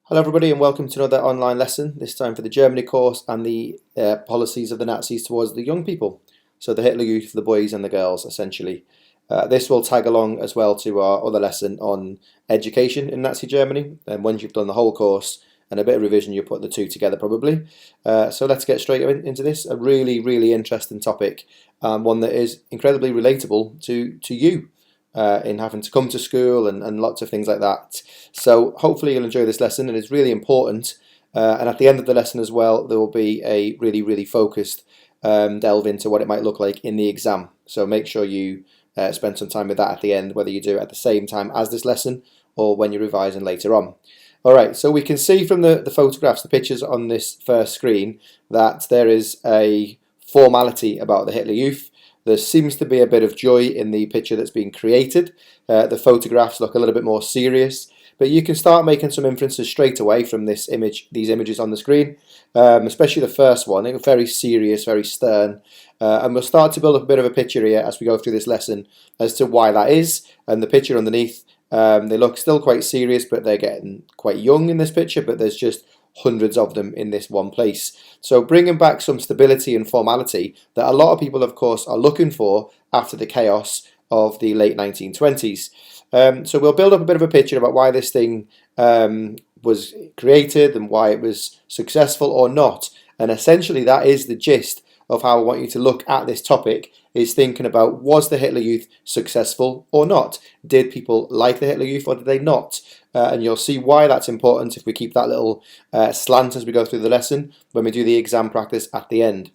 Hello everybody and welcome to another online lesson, this time for the Germany course and the policies of the Nazis towards the young people. So the Hitler Youth, the boys and the girls essentially. This will tag along as well to our other lesson on education in Nazi Germany, and once you've done the whole course and a bit of revision you'll put the two together probably. So let's get straight into this, a really interesting topic, one that is incredibly relatable to you. In having to come to school and lots of things like that. So hopefully you'll enjoy this lesson, and it's really important. And at the end of the lesson as well, there will be a really focused delve into what it might look like in the exam. So make sure you spend some time with that at the end, whether you do it at the same time as this lesson or when you're revising later on. Alright, so we can see from the photographs, the pictures on this first screen, that there is a formality about the Hitler Youth. There seems to be a bit of joy in the picture that's being created. The photographs look a little bit more serious, but you can start making some inferences straight away from these images on the screen, especially the first one. It's very serious, very stern, and we'll start to build up a bit of a picture here as we go through this lesson as to why that is. And the picture underneath, they look still quite serious, but they're getting quite young in this picture, but there's just hundreds of them in this one place. So bringing back some stability and formality that a lot of people, of course, are looking for after the chaos of the late 1920s. So we'll build up a bit of a picture about why this thing was created and why it was successful or not. And essentially that is the gist of how I want you to look at this topic, is thinking about, was the Hitler Youth successful or not? Did people like the Hitler Youth or did they not? And you'll see why that's important if we keep that little slant as we go through the lesson when we do the exam practice at the end.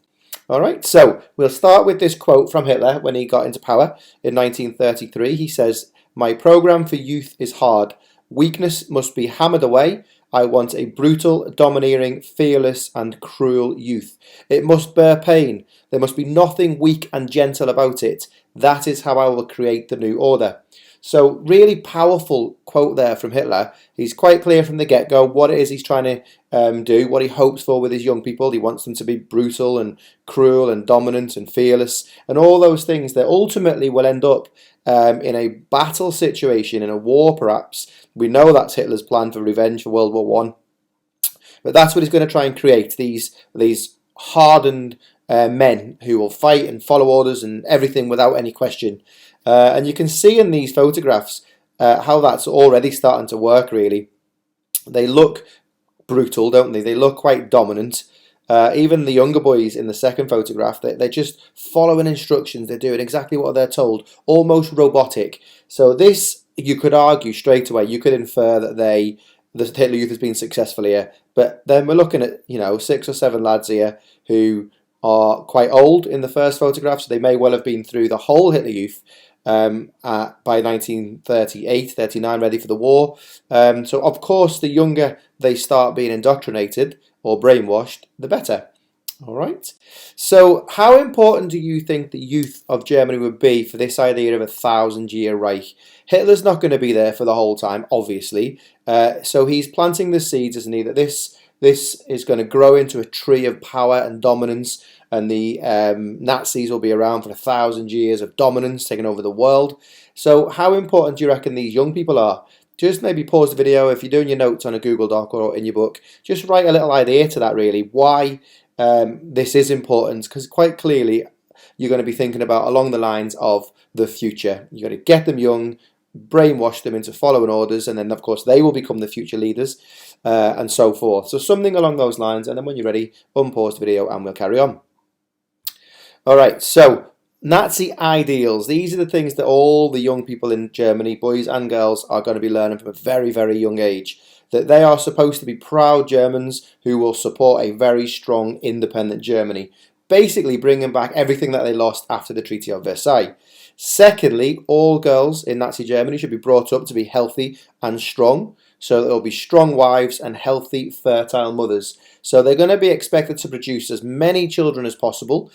Alright, so we'll start with this quote from Hitler when he got into power in 1933. He says, "My program for youth is hard. Weakness must be hammered away. I want a brutal, domineering, fearless and cruel youth. It must bear pain. There must be nothing weak and gentle about it. That is how I will create the new order." So really powerful quote there from Hitler. He's quite clear from the get-go what it is he's trying to do, what he hopes for with his young people. He wants them to be brutal and cruel and dominant and fearless and all those things that ultimately will end up in a battle situation, in a war perhaps. We know that's Hitler's plan for revenge for World War One, but that's what he's going to try and create, these hardened men who will fight and follow orders and everything without any question. And you can see in these photographs how that's already starting to work, really. They look brutal, don't they? They look quite dominant. Even the younger boys in the second photograph, they're just following instructions. They're doing exactly what they're told, almost robotic. So this, you could argue straight away, you could infer that the Hitler Youth has been successful here. But then we're looking at, 6 or 7 lads here who are quite old in the first photograph, so they may well have been through the whole Hitler Youth by 1938, 39, ready for the war. So of course the younger they start being indoctrinated or brainwashed, the better. Alright, so how important do you think the youth of Germany would be for this idea of a 1,000-year Reich? Hitler's not going to be there for the whole time, obviously, so he's planting the seeds, isn't he, that this is going to grow into a tree of power and dominance, and the Nazis will be around for 1,000 years of dominance, taking over the world. So how important do you reckon these young people are? Just maybe pause the video. If you're doing your notes on a Google Doc or in your book, just write a little idea to that, really, why this is important, because quite clearly you're going to be thinking about along the lines of the future. You're going to get them young, brainwash them into following orders, and then of course they will become the future leaders, and so forth. So something along those lines, and then when you're ready, unpause the video and we'll carry on. Alright, so Nazi ideals. These are the things that all the young people in Germany, boys and girls, are going to be learning from a very young age. That they are supposed to be proud Germans who will support a very strong, independent Germany. Basically bringing back everything that they lost after the Treaty of Versailles. Secondly, all girls in Nazi Germany should be brought up to be healthy and strong. So there will be strong wives and healthy, fertile mothers. So they're going to be expected to produce as many children as possible,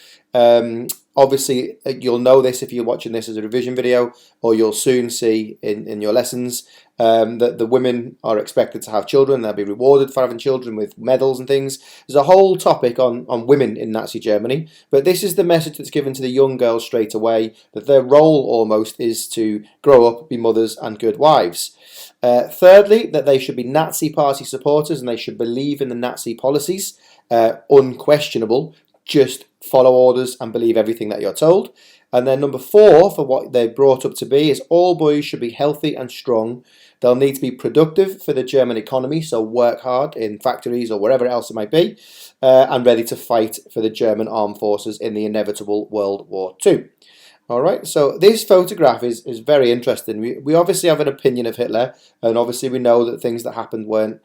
Obviously, you'll know this if you're watching this as a revision video, or you'll soon see in your lessons that the women are expected to have children. They'll be rewarded for having children with medals and things. There's a whole topic on women in Nazi Germany, but this is the message that's given to the young girls straight away, that their role almost is to grow up, be mothers and good wives. Thirdly, that they should be Nazi party supporters and they should believe in the Nazi policies, unquestionable. Just follow orders and believe everything that you're told. And then number 4, for what they're brought up to be, is all boys should be healthy and strong. They'll need to be productive for the German economy, so work hard in factories or wherever else it might be, and ready to fight for the German armed forces in the inevitable World War II. All right, so this photograph is very interesting. We obviously have an opinion of Hitler, and obviously we know that things that happened weren't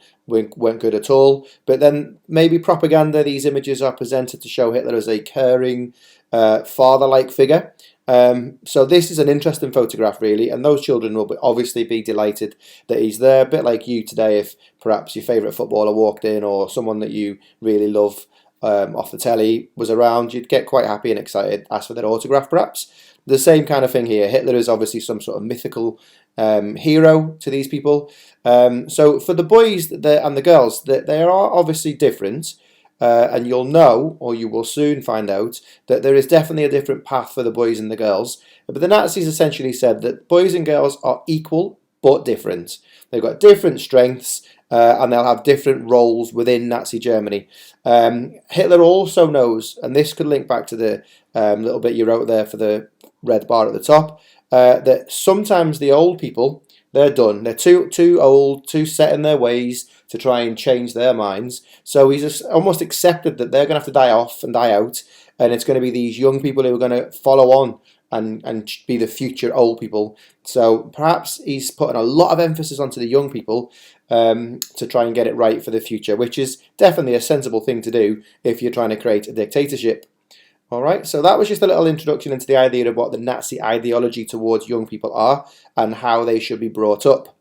good at all. But then maybe propaganda, these images are presented to show Hitler as a caring, father-like figure. So this is an interesting photograph, really, and those children will obviously be delighted that he's there. A bit like you today, if perhaps your favourite footballer walked in, or someone that you really love off the telly was around, you'd get quite happy and excited, ask for their autograph perhaps. The same kind of thing here. Hitler is obviously some sort of mythical hero to these people. So for the boys and the girls, they are obviously different, and you'll know, or you will soon find out, that there is definitely a different path for the boys and the girls. But the Nazis essentially said that boys and girls are equal but different. They've got different strengths, and they'll have different roles within Nazi Germany. Hitler also knows, and this could link back to the little bit you wrote there for the red bar at the top, that sometimes the old people, they're done. They're too old, too set in their ways to try and change their minds. So he's just almost accepted that they're going to have to die off and die out, and it's going to be these young people who are going to follow on and be the future old people. So perhaps he's putting a lot of emphasis onto the young people to try and get it right for the future, which is definitely a sensible thing to do if you're trying to create a dictatorship. Alright, so that was just a little introduction into the idea of what the Nazi ideology towards young people are and how they should be brought up.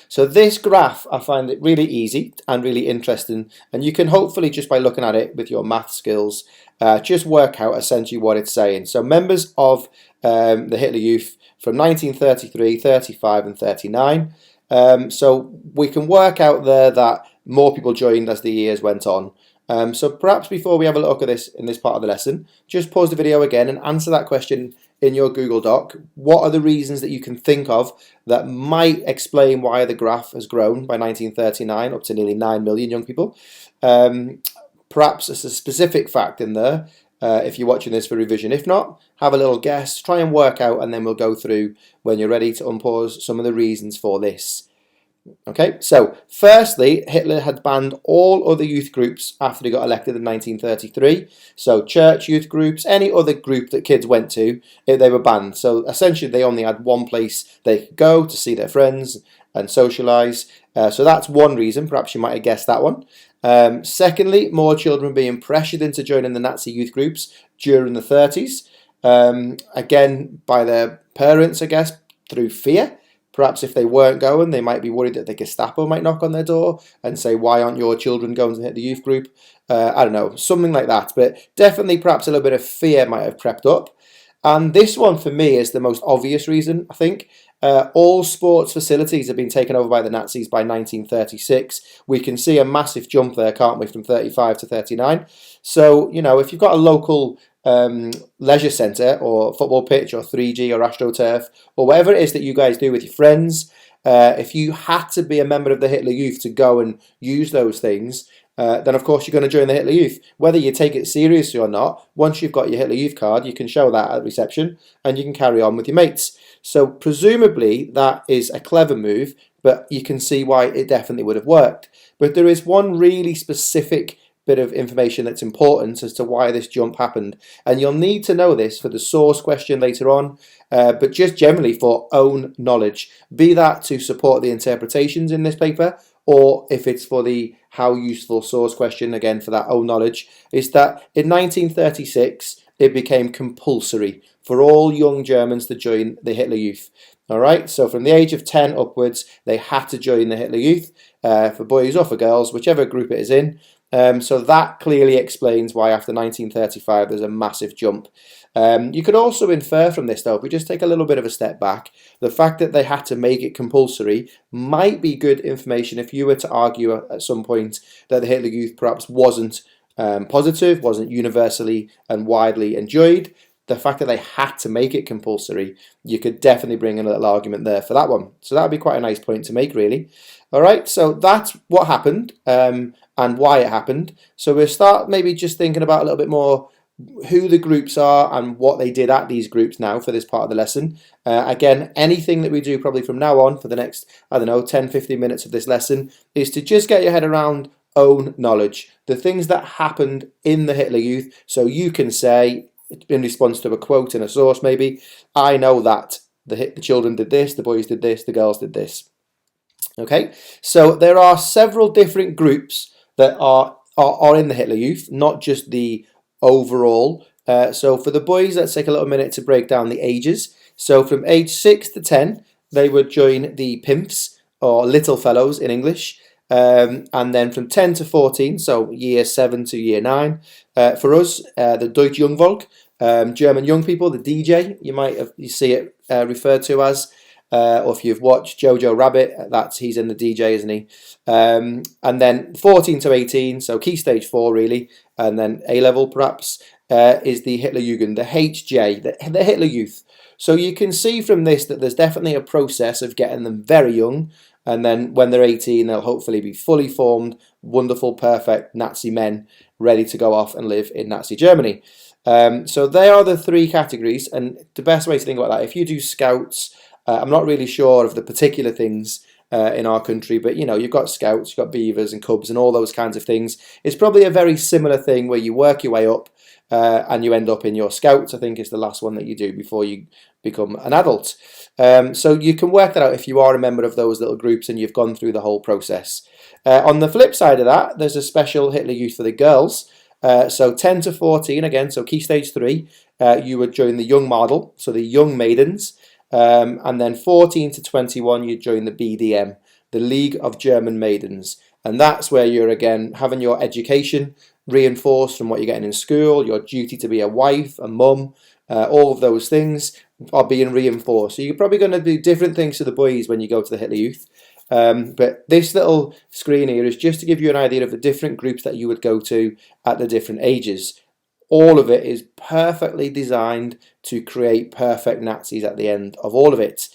So this graph, I find it really easy and really interesting, and you can hopefully, just by looking at it with your math skills, just work out essentially what it's saying. So members of the Hitler Youth from 1933, 35 and 39. So we can work out there that more people joined as the years went on. So perhaps before we have a look at this in this part of the lesson, just pause the video again and answer that question in your Google Doc. What are the reasons that you can think of that might explain why the graph has grown by 1939 up to nearly 9 million young people? Perhaps there's a specific fact in there if you're watching this for revision. If not, have a little guess, try and work out, and then we'll go through, when you're ready, to unpause some of the reasons for this. Okay, so firstly, Hitler had banned all other youth groups after he got elected in 1933. So church youth groups, any other group that kids went to, they were banned. So essentially they only had one place they could go to see their friends and socialise. So that's one reason, perhaps you might have guessed that one. Secondly, more children being pressured into joining the Nazi youth groups during the 30s. Again, by their parents, I guess, through fear. Perhaps if they weren't going, they might be worried that the Gestapo might knock on their door and say, why aren't your children going to hit the youth group? I don't know, something like that. But definitely perhaps a little bit of fear might have crept up. And this one for me is the most obvious reason, I think. All sports facilities have been taken over by the Nazis by 1936. We can see a massive jump there, can't we, from 35 to 39. So, you know, if you've got a local leisure centre or football pitch or 3G or AstroTurf or whatever it is that you guys do with your friends, if you had to be a member of the Hitler Youth to go and use those things, then of course you're going to join the Hitler Youth. Whether you take it seriously or not, once you've got your Hitler Youth card, you can show that at reception and you can carry on with your mates. So presumably that is a clever move, but you can see why it definitely would have worked. But there is one really specific bit of information that's important as to why this jump happened, and you'll need to know this for the source question later on, but just generally for own knowledge, be that to support the interpretations in this paper, or if it's for the how useful source question, again for that own knowledge, is that in 1936 it became compulsory for all young Germans to join the Hitler Youth. Alright, so from the age of 10 upwards, they had to join the Hitler Youth, for boys or for girls, whichever group it is in. So that clearly explains why after 1935 there's a massive jump. You could also infer from this, though, if we just take a little bit of a step back, the fact that they had to make it compulsory might be good information if you were to argue at some point that the Hitler Youth perhaps wasn't positive, wasn't universally and widely enjoyed. The fact that they had to make it compulsory, you could definitely bring in a little argument there for that one. So that would be quite a nice point to make, really. All right, so that's what happened and why it happened. So we'll start maybe just thinking about a little bit more who the groups are and what they did at these groups now for this part of the lesson. Again, anything that we do probably from now on for the next, 10, 15 minutes of this lesson is to just get your head around own knowledge, the things that happened in the Hitler Youth, so you can say, in response to a quote in a source maybe, I know that the children did this, the boys did this, the girls did this. Okay, so there are several different groups that are in the Hitler Youth, not just the overall. So for the boys, let's take a little minute to break down the ages. So from age 6 to 10, they would join the pimps, or little fellows in English. And then from 10 to 14, so year 7 to year 9, for us, the Deutsch Jungvolk, German young people, the DJ, you see it referred to as, or if you've watched Jojo Rabbit, he's in the DJ, isn't he? And then 14 to 18, so key stage 4 really, and then A level perhaps, is the Hitlerjugend, the HJ, the Hitler Youth. So you can see from this that there's definitely a process of getting them very young, and then when they're 18, they'll hopefully be fully formed, wonderful, perfect Nazi men ready to go off and live in Nazi Germany. So they are the three categories, and the best way to think about that, if you do scouts, I'm not really sure of the particular things in our country, but you've got scouts, you've got beavers and cubs and all those kinds of things. It's probably a very similar thing where you work your way up and you end up in your scouts. I think is the last one that you do before you become an adult. So you can work that out if you are a member of those little groups and you've gone through the whole process. On the flip side of that, there's a special Hitler Youth for the girls. So 10 to 14, again, so key stage 3, you would join the young model, so the young maidens. And then 14 to 21, you join the BDM, the League of German Maidens. And that's where you're, again, having your education reinforced from what you're getting in school, your duty to be a wife, a mum, all of those things are being reinforced. So you're probably going to do different things to the boys when you go to the Hitler Youth. But this little screen here is just to give you an idea of the different groups that you would go to at the different ages. All of it is perfectly designed to create perfect Nazis at the end of all of it.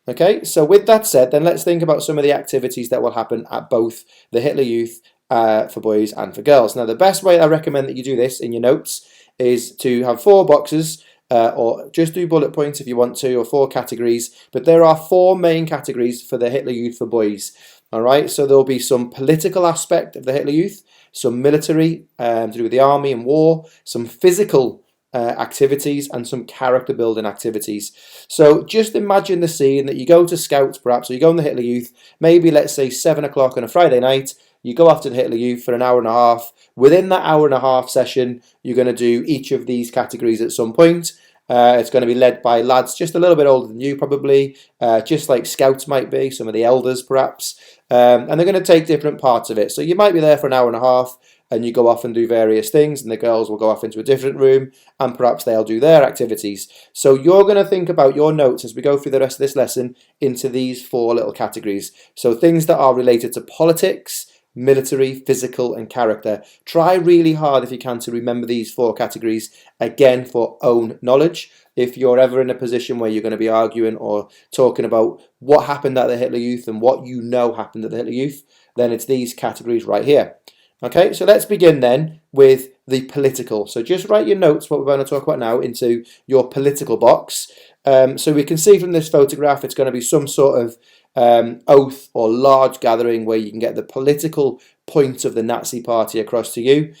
Okay, so with that said, then let's think about some of the activities that will happen at both the Hitler Youth for boys and for girls. Now, the best way I recommend that you do this in your notes is to have 4 boxes, or just do bullet points if you want to, or 4 categories. But there are 4 main categories for the Hitler Youth for boys. All right, so there'll be some political aspect of the Hitler Youth, some military to do with the army and war, some physical activities, and some character building activities. So just imagine the scene that you go to scouts perhaps, or you go in the Hitler Youth, maybe let's say 7 o'clock on a Friday night, you go off to the Hitler Youth for an hour and a half. Within that hour and a half session, you're going to do each of these categories at some point. It's going to be led by lads just a little bit older than you probably, just like scouts might be, some of the elders perhaps, and they're going to take different parts of it. So you might be there for an hour and a half and you go off and do various things, and the girls will go off into a different room and perhaps they'll do their activities. So you're going to think about your notes as we go through the rest of this lesson into these 4 little categories. So things that are related to politics, military, physical, and character. Try really hard if you can to remember these 4 categories, again, for own knowledge. If you're ever in a position where you're going to be arguing or talking about what happened at the Hitler Youth and what you know happened at the Hitler Youth, then it's these categories right here. Okay, so let's begin then with the political. So just write your notes, what we're going to talk about now, into your political box. So we can see from this photograph it's going to be some sort of oath or large gathering where you can get the political point of the Nazi party across to you.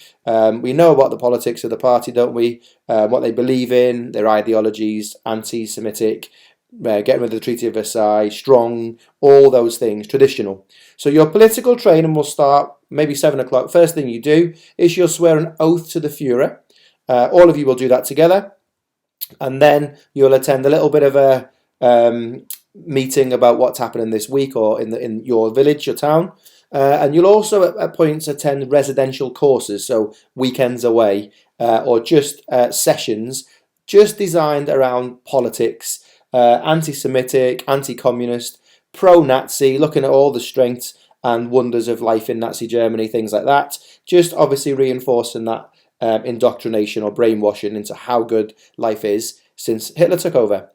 We know about the politics of the party, don't we? What they believe in, their ideologies, anti-Semitic, getting rid of the Treaty of Versailles, strong, all those things, traditional. So your political training will start maybe 7 o'clock. First thing you do is you'll swear an oath to the Führer. All of you will do that together. And then you'll attend a little bit of a meeting about what's happening this week or in your village, your town. And you'll also at points attend residential courses, so weekends away, or just sessions just designed around politics, anti-Semitic, anti-communist, pro-Nazi, looking at all the strengths and wonders of life in Nazi Germany, things like that. Just obviously reinforcing that indoctrination or brainwashing into how good life is since Hitler took over.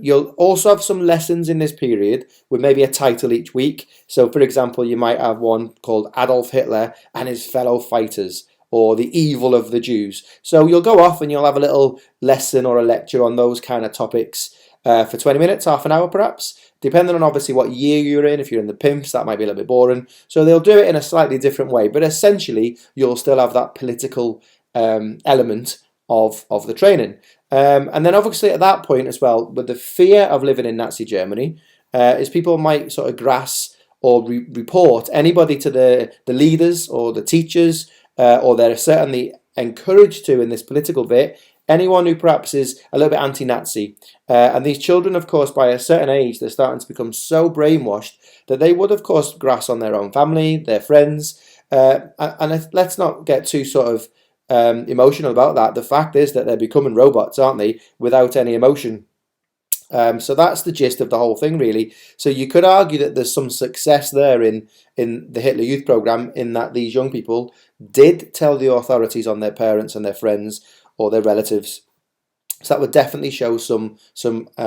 You'll also have some lessons in this period with maybe a title each week. So, for example, you might have one called Adolf Hitler and his fellow fighters, or the evil of the Jews. So you'll go off and you'll have a little lesson or a lecture on those kind of topics for 20 minutes, half an hour perhaps, depending on obviously what year you're in. If you're in the pimps, that might be a little bit boring. So they'll do it in a slightly different way, but essentially you'll still have that political element of the training. And then obviously at that point as well, with the fear of living in Nazi Germany, is people might sort of grasp or report anybody to the leaders or the teachers, or they're certainly encouraged to in this political bit, anyone who perhaps is a little bit anti-Nazi. And these children, of course, by a certain age, they're starting to become so brainwashed that they would, of course, grasp on their own family, their friends. And let's not get too sort of emotional about that. The fact is that they're becoming robots, aren't they, without any emotion. So that's the gist of the whole thing, really. So you could argue that there's some success there in the Hitler Youth Programme, in that these young people did tell the authorities on their parents and their friends or their relatives. So that would definitely show some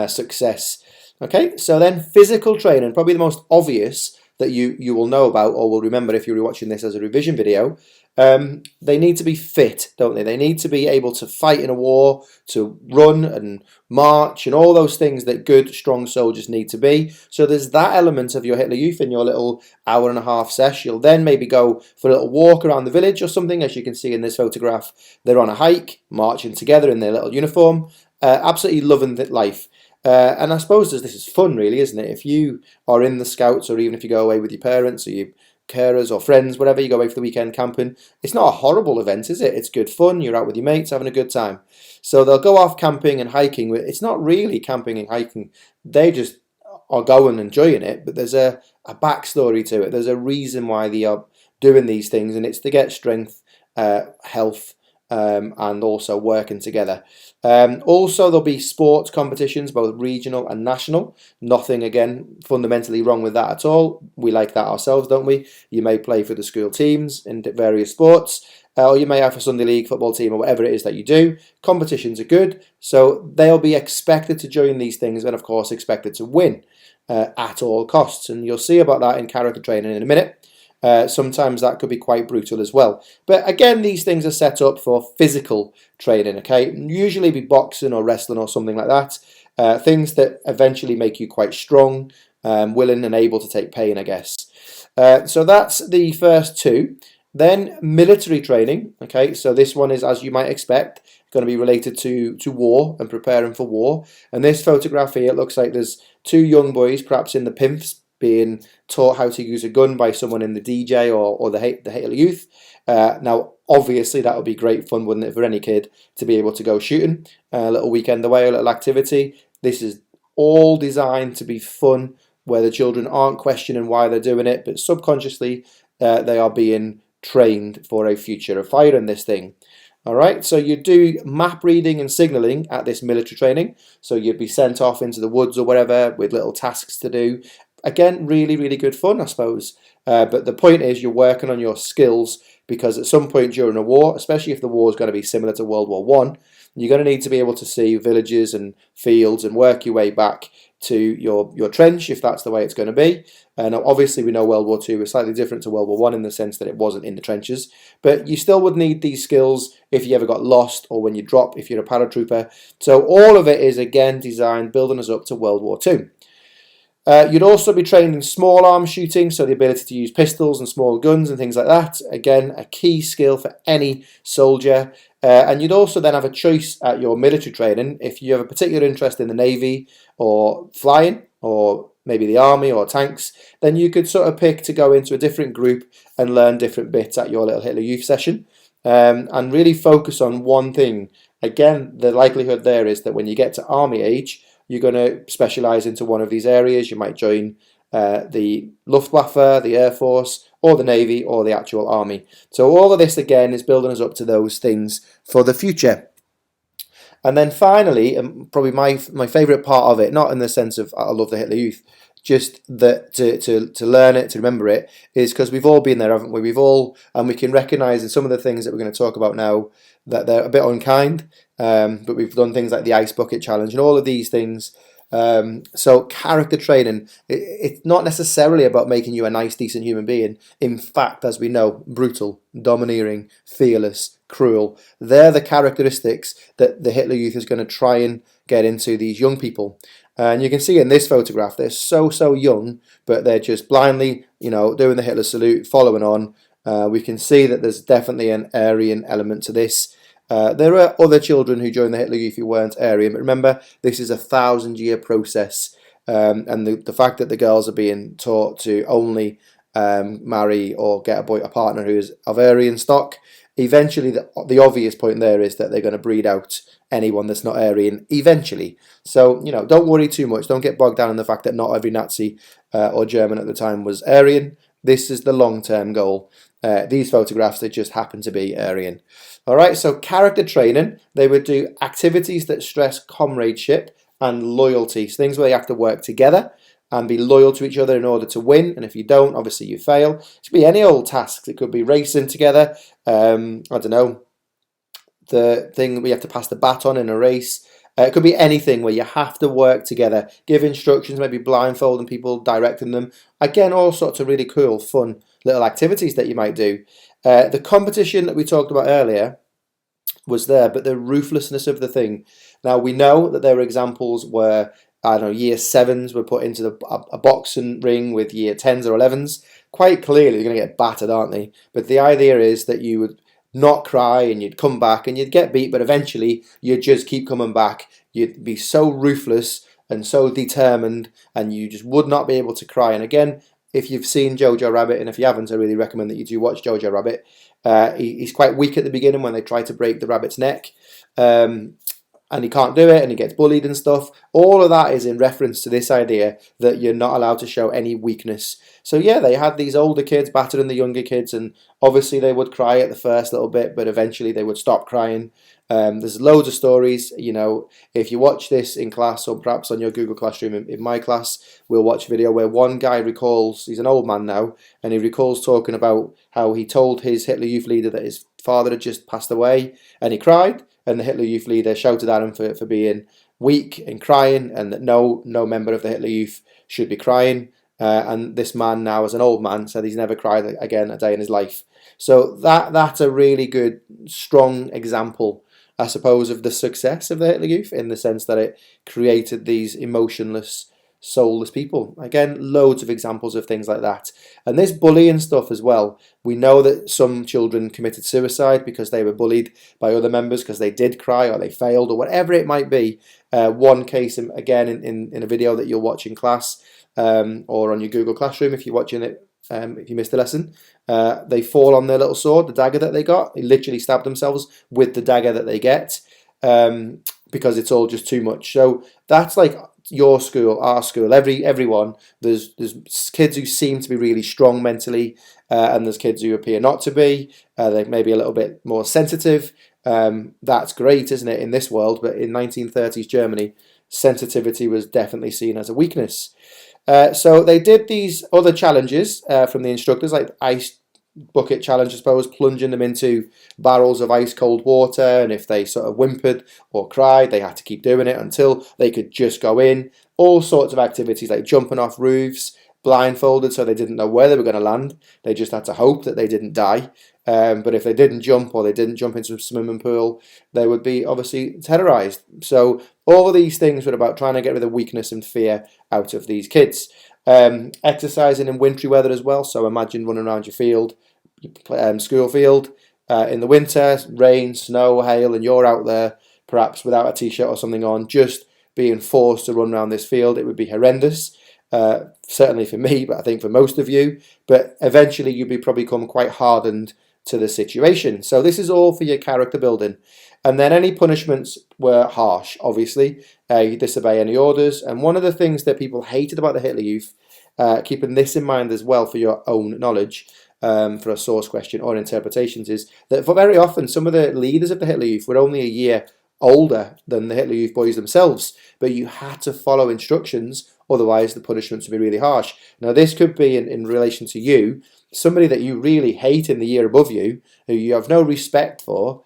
success. Okay, so then physical training, probably the most obvious that you will know about or will remember if you're watching this as a revision video. They need to be fit, don't they? They need to be able to fight in a war, to run and march and all those things that good, strong soldiers need to be. So there's that element of your Hitler Youth in your little hour and a half sesh. You'll then maybe go for a little walk around the village or something. As you can see in this photograph, they're on a hike, marching together in their little uniform, absolutely loving life. And I suppose this is fun, really, isn't it? If you are in the Scouts, or even if you go away with your parents or your carers or friends, whatever, you go away for the weekend camping, it's not a horrible event, is it? It's good fun. You're out with your mates having a good time. So they'll go off camping and hiking. It's not really camping and hiking. They just are going and enjoying it, but there's a backstory to it. There's a reason why they are doing these things, and it's to get strength, health, and also working together. Also, there'll be sports competitions, both regional and national. Nothing, again, fundamentally wrong with that at all. We like that ourselves, don't we? You may play for the school teams in various sports, or you may have a Sunday league football team, or whatever it is that you do. Competitions are good, so they'll be expected to join these things, and of course expected to win at all costs. And you'll see about that in character training in a minute. Sometimes that could be quite brutal as well. But again, these things are set up for physical training, okay? Usually be boxing or wrestling or something like that. Things that eventually make you quite strong, willing and able to take pain, I guess. So that's the first two. Then military training, okay? So this one is, as you might expect, going to be related to war and preparing for war. And this photograph here, it looks like there's two young boys, perhaps in the pimps, being taught how to use a gun by someone in the DJ or the Hitler Youth. Now, obviously, that would be great fun, wouldn't it, for any kid to be able to go shooting, a little weekend away, a little activity. This is all designed to be fun, where the children aren't questioning why they're doing it, but subconsciously they are being trained for a future of firing this thing. All right, so you do map reading and signalling at this military training. So you'd be sent off into the woods or whatever with little tasks to do. Again, really, really good fun, I suppose. But the point is you're working on your skills, because at some point during a war, especially if the war is going to be similar to World War One, you're going to need to be able to see villages and fields and work your way back to your trench, if that's the way it's going to be. And obviously we know World War Two was slightly different to World War One in the sense that it wasn't in the trenches. But you still would need these skills if you ever got lost, or when you drop, if you're a paratrooper. So all of it is, again, designed, building us up to World War Two. You'd also be trained in small arms shooting, so the ability to use pistols and small guns and things like that. Again, a key skill for any soldier. And you'd also then have a choice at your military training. If you have a particular interest in the Navy or flying, or maybe the Army or tanks, then you could sort of pick to go into a different group and learn different bits at your little Hitler Youth session. And really focus on one thing. Again, the likelihood there is that when you get to army age, you're going to specialise into one of these areas. You might join the Luftwaffe, the Air Force, or the Navy, or the actual army. So all of this again is building us up to those things for the future. And then finally, and probably my favourite part of it, not in the sense of I love the Hitler Youth, just that to learn it, to remember it, is because we've all been there, haven't we? We've all, and we can recognise in some of the things that we're going to talk about now that they're a bit unkind, but we've done things like the Ice Bucket Challenge and all of these things. So character training, it's not necessarily about making you a nice, decent human being. In fact, as we know, brutal, domineering, fearless, cruel. They're the characteristics that the Hitler Youth is going to try and get into these young people. And you can see in this photograph, they're so young, but they're just blindly, doing the Hitler salute, following on. We can see that there's definitely an Aryan element to this. There are other children who joined the Hitler Youth who weren't Aryan, but remember, this is a 1,000-year process, and the fact that the girls are being taught to only marry or get a partner who is of Aryan stock, eventually the obvious point there is that they're going to breed out anyone that's not Aryan eventually. So, don't worry too much. Don't get bogged down in the fact that not every Nazi or German at the time was Aryan. This is the long-term goal. These photographs, they just happen to be Aryan. All right, so character training, they would do activities that stress comradeship and loyalty. So things where you have to work together and be loyal to each other in order to win. And if you don't, obviously you fail. It could be any old tasks. It could be racing together. I don't know, the thing where you have to pass the baton in a race. It could be anything where you have to work together, give instructions, maybe blindfolding people, directing them. Again, all sorts of really cool, fun little activities that you might do. The competition that we talked about earlier was there, but the ruthlessness of the thing. Now, we know that there were examples where, I don't know, year 7s were put into a boxing ring with year 10s or 11s. Quite clearly, they're going to get battered, aren't they? But the idea is that you would not cry and you'd come back and you'd get beat, but eventually you'd just keep coming back. You'd be so ruthless and so determined, and you just would not be able to cry. And again, if you've seen Jojo Rabbit, and if you haven't, I really recommend that you do watch Jojo Rabbit. He's quite weak at the beginning when they try to break the rabbit's neck. And he can't do it, and he gets bullied and stuff. All of that is in reference to this idea that you're not allowed to show any weakness. So yeah, they had these older kids battering the younger kids, and obviously they would cry at the first little bit, but eventually they would stop crying. There's loads of stories. If you watch this in class, or perhaps on your Google Classroom, in my class, we'll watch a video where one guy recalls, he's an old man now, and he recalls talking about how he told his Hitler Youth leader that his father had just passed away, and he cried. And the Hitler Youth leader shouted at him for being weak and crying, and that no member of the Hitler Youth should be crying. And this man now, as an old man, said he's never cried again a day in his life. So that's a really good, strong example, I suppose, of the success of the Hitler Youth, in the sense that it created these emotionless, soulless people. Again, loads of examples of things like that. And this bullying stuff as well, we know that some children committed suicide because they were bullied by other members because they did cry or they failed or whatever it might be. One case, again, in a video that you'll watch in class, or on your Google Classroom if you're watching it, if you missed the lesson, they fall on their little sword, the dagger that they got. They literally stab themselves with the dagger that they get, because it's all just too much. So that's like your school, our school, everyone. There's kids who seem to be really strong mentally, and there's kids who appear not to be. They may be a little bit more sensitive. That's great, isn't it, in this world? But in 1930s Germany, sensitivity was definitely seen as a weakness. So they did these other challenges from the instructors, like ice bucket challenge, I suppose, plunging them into barrels of ice cold water, and if they sort of whimpered or cried, they had to keep doing it until they could just go in. All sorts of activities like jumping off roofs, blindfolded, so they didn't know where they were going to land. They just had to hope that they didn't die. But if they didn't jump, or they didn't jump into a swimming pool, they would be obviously terrorized. So all of these things were about trying to get rid of weakness and fear out of these kids. Exercising in wintry weather as well. So imagine running around your field, school field, in the winter, rain, snow, hail, and you're out there perhaps without a t-shirt or something on, just being forced to run around this field. It would be horrendous. Certainly for me, but I think for most of you. But eventually you'd probably become quite hardened to the situation. So this is all for your character building. And then any punishments were harsh, obviously. You disobey any orders. And one of the things that people hated about the Hitler Youth keeping this in mind as well for your own knowledge, for a source question or interpretations, is that for very often some of the leaders of the Hitler Youth were only a year older than the Hitler Youth boys themselves, but you had to follow instructions, otherwise the punishments would be really harsh. Now this could be in relation to you, somebody that you really hate in the year above you, who you have no respect for,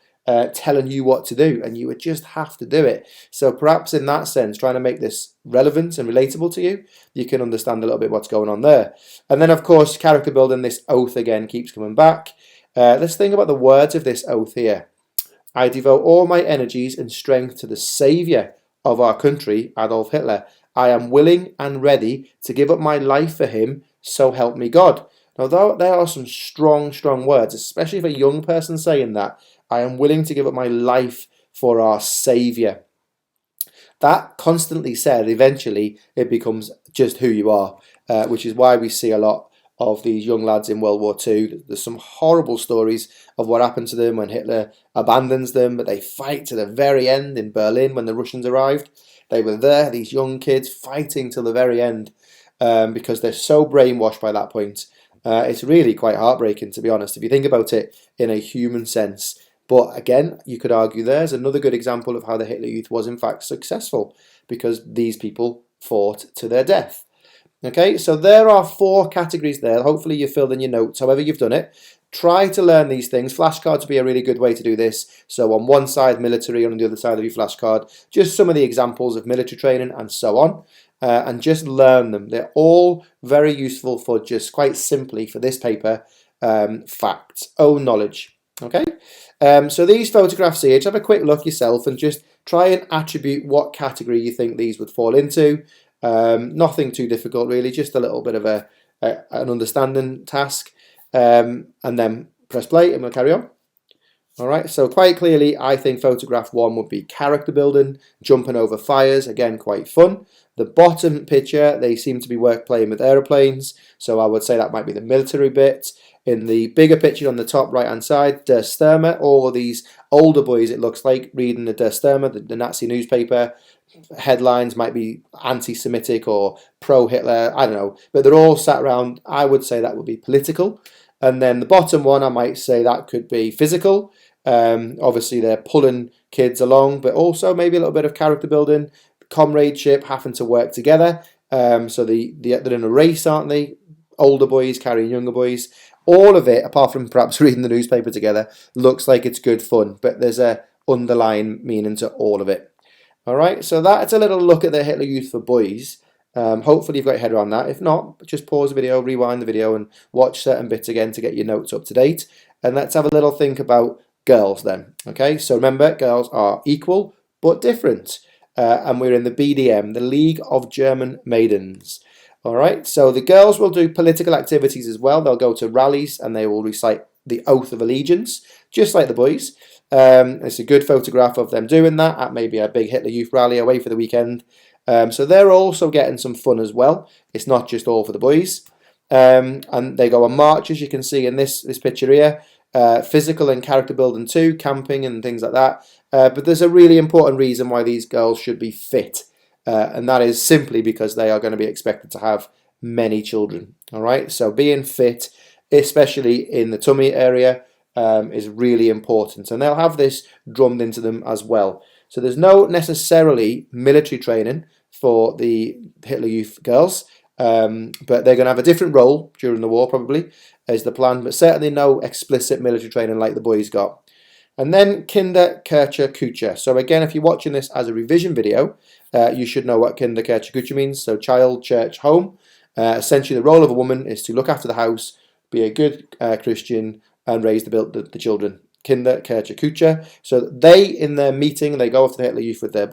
telling you what to do, and you would just have to do it. So perhaps in that sense, trying to make this relevant and relatable to you, you can understand a little bit what's going on there. And then of course, character building, this oath again keeps coming back. Let's think about the words of this oath here. I devote all my energies and strength to the saviour of our country, Adolf Hitler. I am willing and ready to give up my life for him, so help me God. Now, there are some strong words, especially if a young person saying that. I am willing to give up my life for our saviour. That constantly said, eventually it becomes just who you are, which is why we see a lot of these young lads in World War II. There's some horrible stories of what happened to them when Hitler abandons them, but they fight to the very end in Berlin when the Russians arrived. They were there, these young kids, fighting till the very end, because they're so brainwashed by that point. It's really quite heartbreaking, to be honest, if you think about it in a human sense. But again, you could argue there's another good example of how the Hitler Youth was in fact successful, because these people fought to their death. Okay, so there are 4 categories there. Hopefully you filled in your notes, however you've done it. Try to learn these things. Flashcards would be a really good way to do this. So on one side, military, on the other side of your flashcard, just some of the examples of military training and so on. And just learn them. They're all very useful for just quite simply for this paper, facts, own knowledge. Okay, so these photographs here, just have a quick look yourself and just try and attribute what category you think these would fall into. Nothing too difficult really, just a little bit of an understanding task, and then press play and we'll carry on. Alright, so quite clearly I think photograph 1 would be character building, jumping over fires, again quite fun. The bottom picture, they seem to be playing with aeroplanes, so I would say that might be the military bit. In the bigger picture on the top right hand side, Der Stürmer, all of these older boys it looks like reading the Der Stürmer, the Nazi newspaper. Headlines might be anti-Semitic or pro-Hitler, I don't know, but they're all sat around. I would say that would be political. And then the bottom one, I might say that could be physical. Obviously they're pulling kids along, but also maybe a little bit of character building, comradeship, having to work together. So they're in a race, aren't they? Older boys carrying younger boys. All of it, apart from perhaps reading the newspaper together, looks like it's good fun, but there's a underlying meaning to all of it. Alright, so that's a little look at the Hitler Youth for boys. Hopefully you've got your head around that. If not, just pause the video, rewind the video and watch certain bits again to get your notes up to date. And let's have a little think about girls then. Okay, so remember, girls are equal but different. And we're in the BDM, the League of German Maidens. Alright, so the girls will do political activities as well. They'll go to rallies and they will recite the Oath of Allegiance, just like the boys. It's a good photograph of them doing that at maybe a big Hitler Youth rally away for the weekend. So they're also getting some fun as well. It's not just all for the boys. And they go on marches, you can see in this picture here. Physical and character building too, camping and things like that. But there's a really important reason why these girls should be fit. And that is simply because they are going to be expected to have many children. Alright, so being fit, especially in the tummy area, is really important. And they'll have this drummed into them as well. So there's no necessarily military training for the Hitler Youth girls, but they're going to have a different role during the war probably, is the plan, but certainly no explicit military training like the boys got. And then Kinder, Kirche, Kuche. So again, if you're watching this as a revision video, you should know what Kinder, Kirche, Kuche means. So child, church, home. Essentially the role of a woman is to look after the house, be a good Christian, and raise the children. Kinder, Kirche, Kuche. So they, in their meeting, they go off to the Hitler Youth with their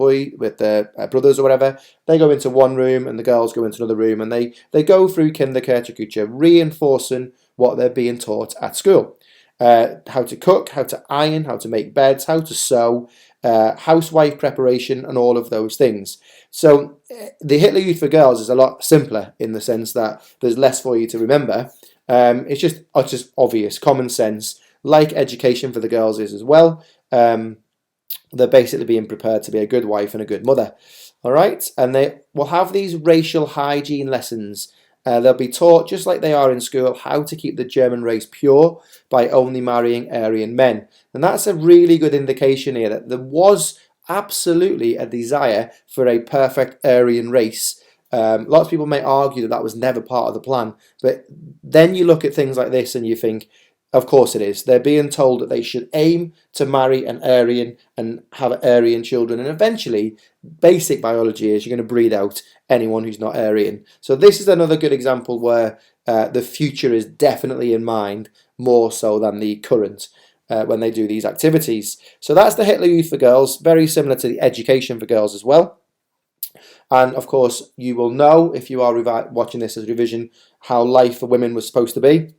brothers or whatever. They go into one room and the girls go into another room, and they go through Kinder, Kirche, Kuche, reinforcing what they're being taught at school. How to cook, how to iron, how to make beds, how to sew, housewife preparation, and all of those things. So the Hitler Youth for girls is a lot simpler in the sense that there's less for you to remember. It's just obvious, common sense, like education for the girls is as well. They're basically being prepared to be a good wife and a good mother. All right, and they will have these racial hygiene lessons. They'll be taught, just like they are in school, how to keep the German race pure by only marrying Aryan men. And that's a really good indication here that there was absolutely a desire for a perfect Aryan race. Lots of people may argue that that was never part of the plan, but then you look at things like this and you think, of course it is. They're being told that they should aim to marry an Aryan and have Aryan children, and eventually, basic biology is you're going to breed out anyone who's not Aryan. So this is another good example where the future is definitely in mind, more so than the current when they do these activities. So that's the Hitler Youth for Girls, very similar to the Education for Girls as well. And of course, you will know, if you are watching this as revision, how life for women was supposed to be,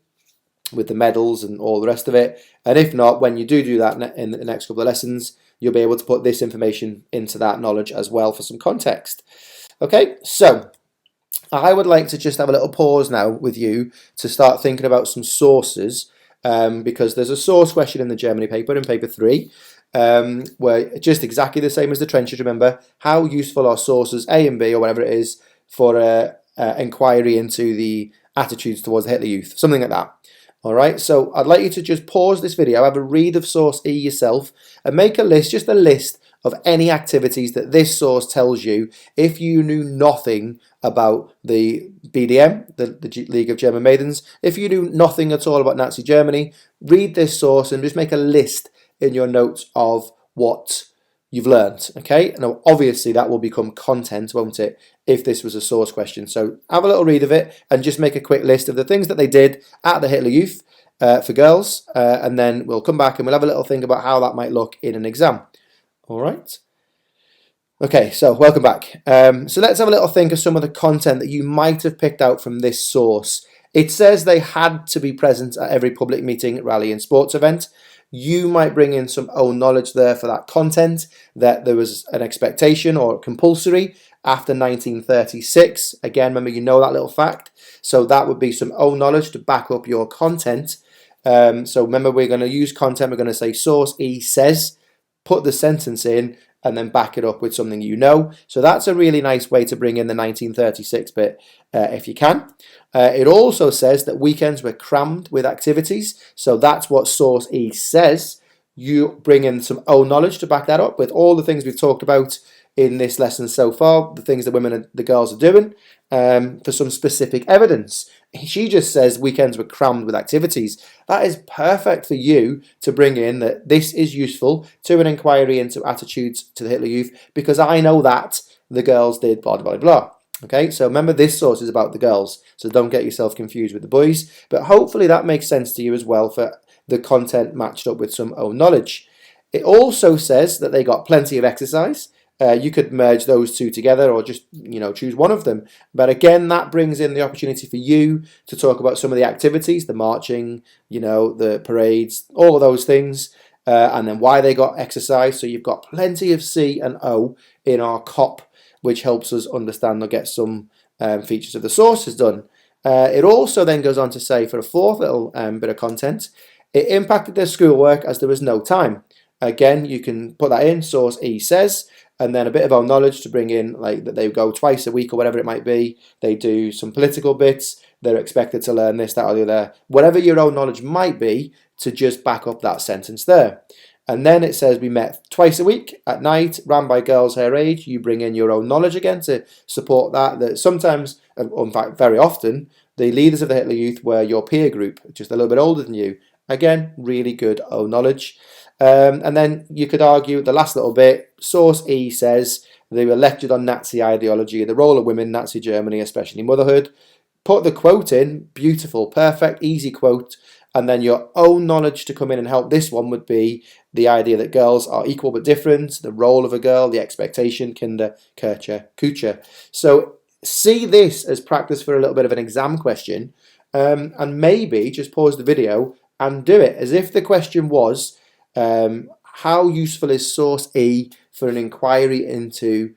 with the medals and all the rest of it. And if not, when you do that in the next couple of lessons, you'll be able to put this information into that knowledge as well for some context. Okay, so I would like to just have a little pause now with you to start thinking about some sources, because there's a source question in the Germany paper, in paper 3, where just exactly the same as the trenches, remember, how useful are sources A and B, or whatever it is, for inquiry into the attitudes towards the Hitler Youth, something like that. Alright, so I'd like you to just pause this video, have a read of source E yourself, and make a list, just a list of any activities that this source tells you if you knew nothing about the BDM, the League of German Maidens. If you knew nothing at all about Nazi Germany, read this source and just make a list in your notes of what you've learned. Okay, now obviously that will become content, won't it, if this was a source question. So have a little read of it and just make a quick list of the things that they did at the Hitler Youth for girls, and then we'll come back and we'll have a little think about how that might look in an exam. All right. Okay, so welcome back. So let's have a little think of some of the content that you might have picked out from this source. It says they had to be present at every public meeting, rally and sports event. You might bring in some own knowledge there for that content, that there was an expectation or compulsory after 1936. Again, remember, you know that little fact. So that would be some own knowledge to back up your content. So remember, we're going to use content. We're going to say source E says, put the sentence in, and then back it up with something you know. So that's a really nice way to bring in the 1936 bit if you can. It also says that weekends were crammed with activities. So that's what source E says. You bring in some own knowledge to back that up with all the things we've talked about in this lesson so far, the things that women and the girls are doing, for some specific evidence. She just says weekends were crammed with activities. That is perfect for you to bring in that this is useful to an inquiry into attitudes to the Hitler Youth, because I know that the girls did blah, blah, blah. Okay, so remember, this source is about the girls, so don't get yourself confused with the boys, but hopefully that makes sense to you as well for the content matched up with some own knowledge. It also says that they got plenty of exercise. You could merge those two together or just, choose one of them. But again, that brings in the opportunity for you to talk about some of the activities, the marching, the parades, all of those things, and then why they got exercise. So you've got plenty of C and O in our COP, which helps us understand or get some features of the sources done. It also then goes on to say, for a fourth little bit of content, it impacted their schoolwork as there was no time. Again, you can put that in, source E says, and then a bit of our knowledge to bring in, like that they go twice a week or whatever it might be. They do some political bits. They're expected to learn this, that, or the other. Whatever your own knowledge might be, to just back up that sentence there. And then it says we met twice a week at night, ran by girls her age. You bring in your own knowledge again to support that. That sometimes, in fact, very often, the leaders of the Hitler Youth were your peer group, just a little bit older than you. Again, really good own knowledge. And then you could argue the last little bit, source E says they were lectured on Nazi ideology, the role of women in Nazi Germany, especially motherhood. Put the quote in, beautiful, perfect, easy quote, and then your own knowledge to come in and help this one would be the idea that girls are equal but different, the role of a girl, the expectation, Kinder, Kultur. So see this as practice for a little bit of an exam question, and maybe just pause the video and do it as if the question was, how useful is source E for an inquiry into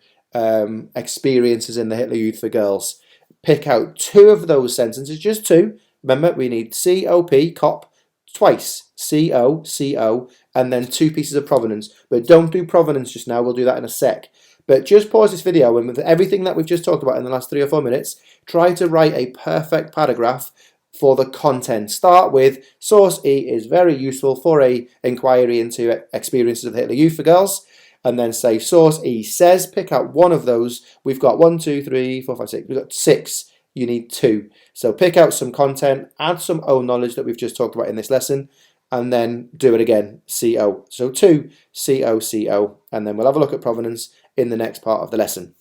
experiences in the Hitler Youth for girls? Pick out two of those sentences, just two. Remember, we need C-O-P, cop, twice. C-O, C-O, and then two pieces of provenance. But don't do provenance just now, we'll do that in a sec. But just pause this video, and with everything that we've just talked about in the last 3 or 4 minutes, try to write a perfect paragraph for the content. Start with source E is very useful for a inquiry into experiences of the Hitler Youth for girls, and then say source E says, pick out one of those. We've got 1, 2, 3, 4, 5, 6. We've got 6. You need 2. So pick out some content, add some own knowledge that we've just talked about in this lesson, and then do it again, CO. So 2, CO, CO, and then we'll have a look at provenance in the next part of the lesson.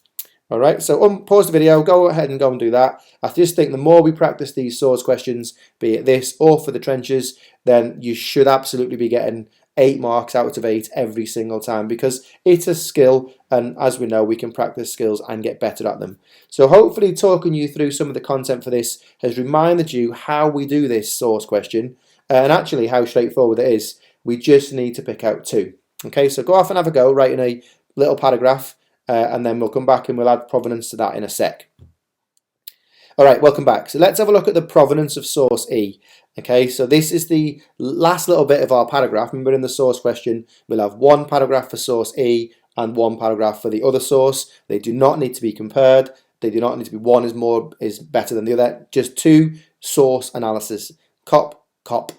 All right, so pause the video, go ahead and go and do that. I just think the more we practice these source questions, be it this or for the trenches, then you should absolutely be getting 8 marks out of 8 every single time, because it's a skill, and as we know, we can practice skills and get better at them. So hopefully talking you through some of the content for this has reminded you how we do this source question, and actually how straightforward it is. We just need to pick out 2. Okay, so go off and have a go writing a little paragraph, and then we'll come back and we'll add provenance to that in a sec. All right, welcome back. So let's have a look at the provenance of source E. Okay, so this is the last little bit of our paragraph. Remember, in the source question, we'll have 1 paragraph for source E and 1 paragraph for the other source. They do not need to be compared. They do not need to be one is better than the other. Just 2 source analysis. Cop, cop.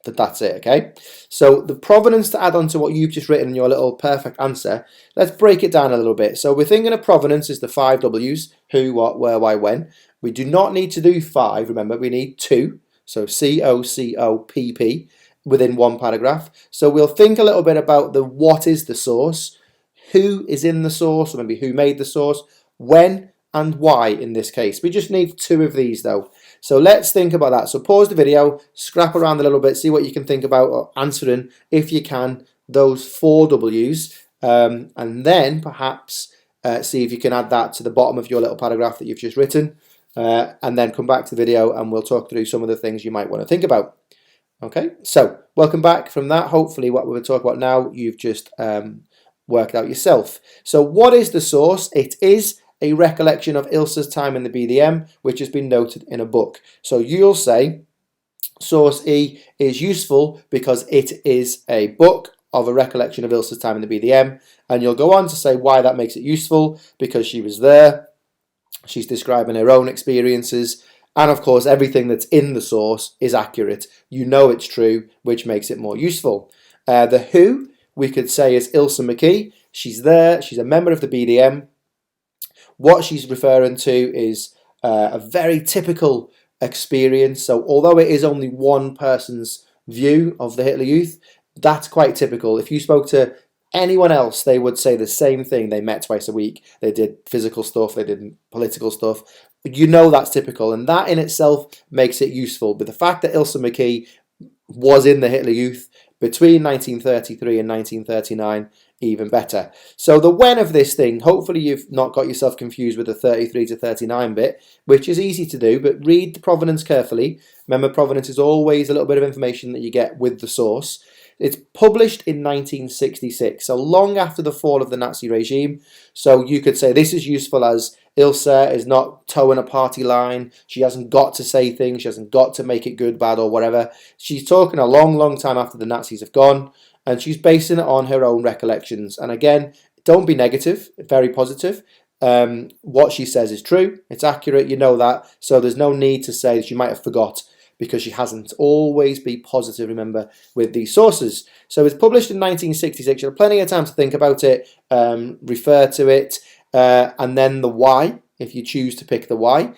That's it, okay? So the provenance to add on to what you've just written in your little perfect answer, let's break it down a little bit. So we're thinking of provenance is the 5 W's, who, what, where, why, when. We do not need to do 5, remember, we need 2. So CO, CO, PP within 1 paragraph. So we'll think a little bit about the what is the source, who is in the source, or maybe who made the source, when and why in this case. We just need 2 of these though. So let's think about that. So pause the video, scrap around a little bit, see what you can think about or answering, if you can, those 4 W's, and then perhaps see if you can add that to the bottom of your little paragraph that you've just written, and then come back to the video and we'll talk through some of the things you might want to think about. Okay, so welcome back from that. Hopefully what we're talking about now, you've just worked out yourself. So what is the source? It is a recollection of Ilse's time in the BDM, which has been noted in a book. So you'll say source E is useful because it is a book of a recollection of Ilse's time in the BDM, and you'll go on to say why that makes it useful, because she was there, she's describing her own experiences, and of course everything that's in the source is accurate. You know it's true, which makes it more useful. The who, we could say, is Ilse McKee. She's there, she's a member of the BDM. What she's referring to is a very typical experience. So although it is only one person's view of the Hitler Youth, that's quite typical. If you spoke to anyone else, they would say the same thing. They met twice a week, they did physical stuff, they did political stuff. You know that's typical, and that in itself makes it useful. But the fact that Ilse McKee was in the Hitler Youth between 1933 and 1939, even better. So the when of this thing, hopefully you've not got yourself confused with the 33 to 39 bit, which is easy to do, but read the provenance carefully. Remember, provenance is always a little bit of information that you get with the source. It's published in 1966, so long after the fall of the Nazi regime. So you could say this is useful as Ilse is not towing a party line. She hasn't got to say things. She hasn't got to make it good, bad, or whatever. She's talking a long, long time after the Nazis have gone, and she's basing it on her own recollections. And again, don't be negative, very positive. What she says is true. It's accurate. You know that. So there's no need to say that she might have forgot, because she hasn't. Always be positive, remember, with these sources. So it's published in 1966. You have plenty of time to think about it, refer to it, and then the why, if you choose to pick the why.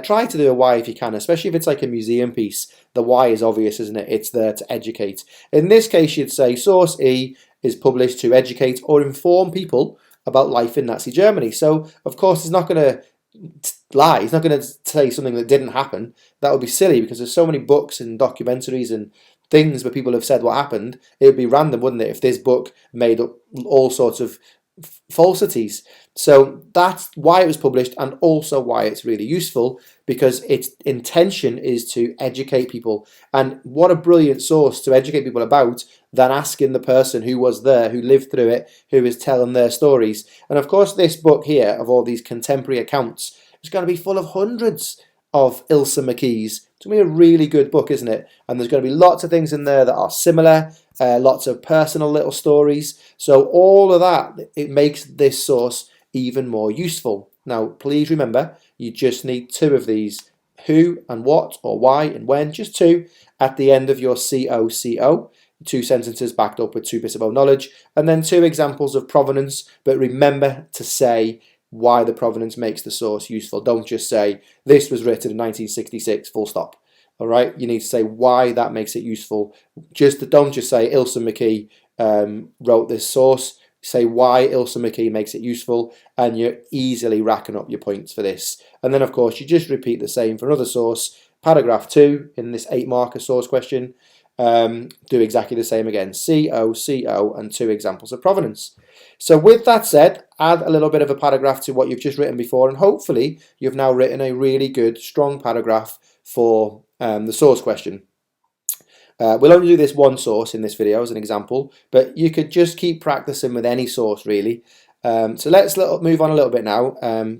Try to do a why if you can, especially if it's like a museum piece. The why is obvious, isn't it? It's there to educate. In this case, you'd say source E is published to educate or inform people about life in Nazi Germany. So, of course, it's not going to lie. He's not going to say something that didn't happen. That would be silly, because there's so many books and documentaries and things where people have said what happened. It would be random, wouldn't it, if this book made up all sorts of falsities. So that's why it was published, and also why it's really useful, because its intention is to educate people. And what a brilliant source to educate people about than asking the person who was there, who lived through it, who is telling their stories. And of course, this book here of all these contemporary accounts is going to be full of hundreds of Ilse McKees. It's going to be a really good book, isn't it? And there's going to be lots of things in there that are similar, lots of personal little stories. So all of that, it makes this source even more useful. Now, please remember, you just need two of these, who and what, or why and when, just two at the end of your COCO, two sentences backed up with two bits of knowledge, and then two examples of provenance, but remember to say why the provenance makes the source useful. Don't just say, this was written in 1966, full stop. All right, you need to say why that makes it useful. Don't just say Ilse McKee wrote this source. Say why Ilse McKee makes it useful, and you're easily racking up your points for this. And then, of course, you just repeat the same for another source. Paragraph 2 in this 8-marker source question. Do exactly the same again. COCO and two examples of provenance. So with that said, add a little bit of a paragraph to what you've just written before, and hopefully you've now written a really good, strong paragraph for the source question. We'll only do this one source in this video as an example, but you could just keep practicing with any source really. So let's move on a little bit now,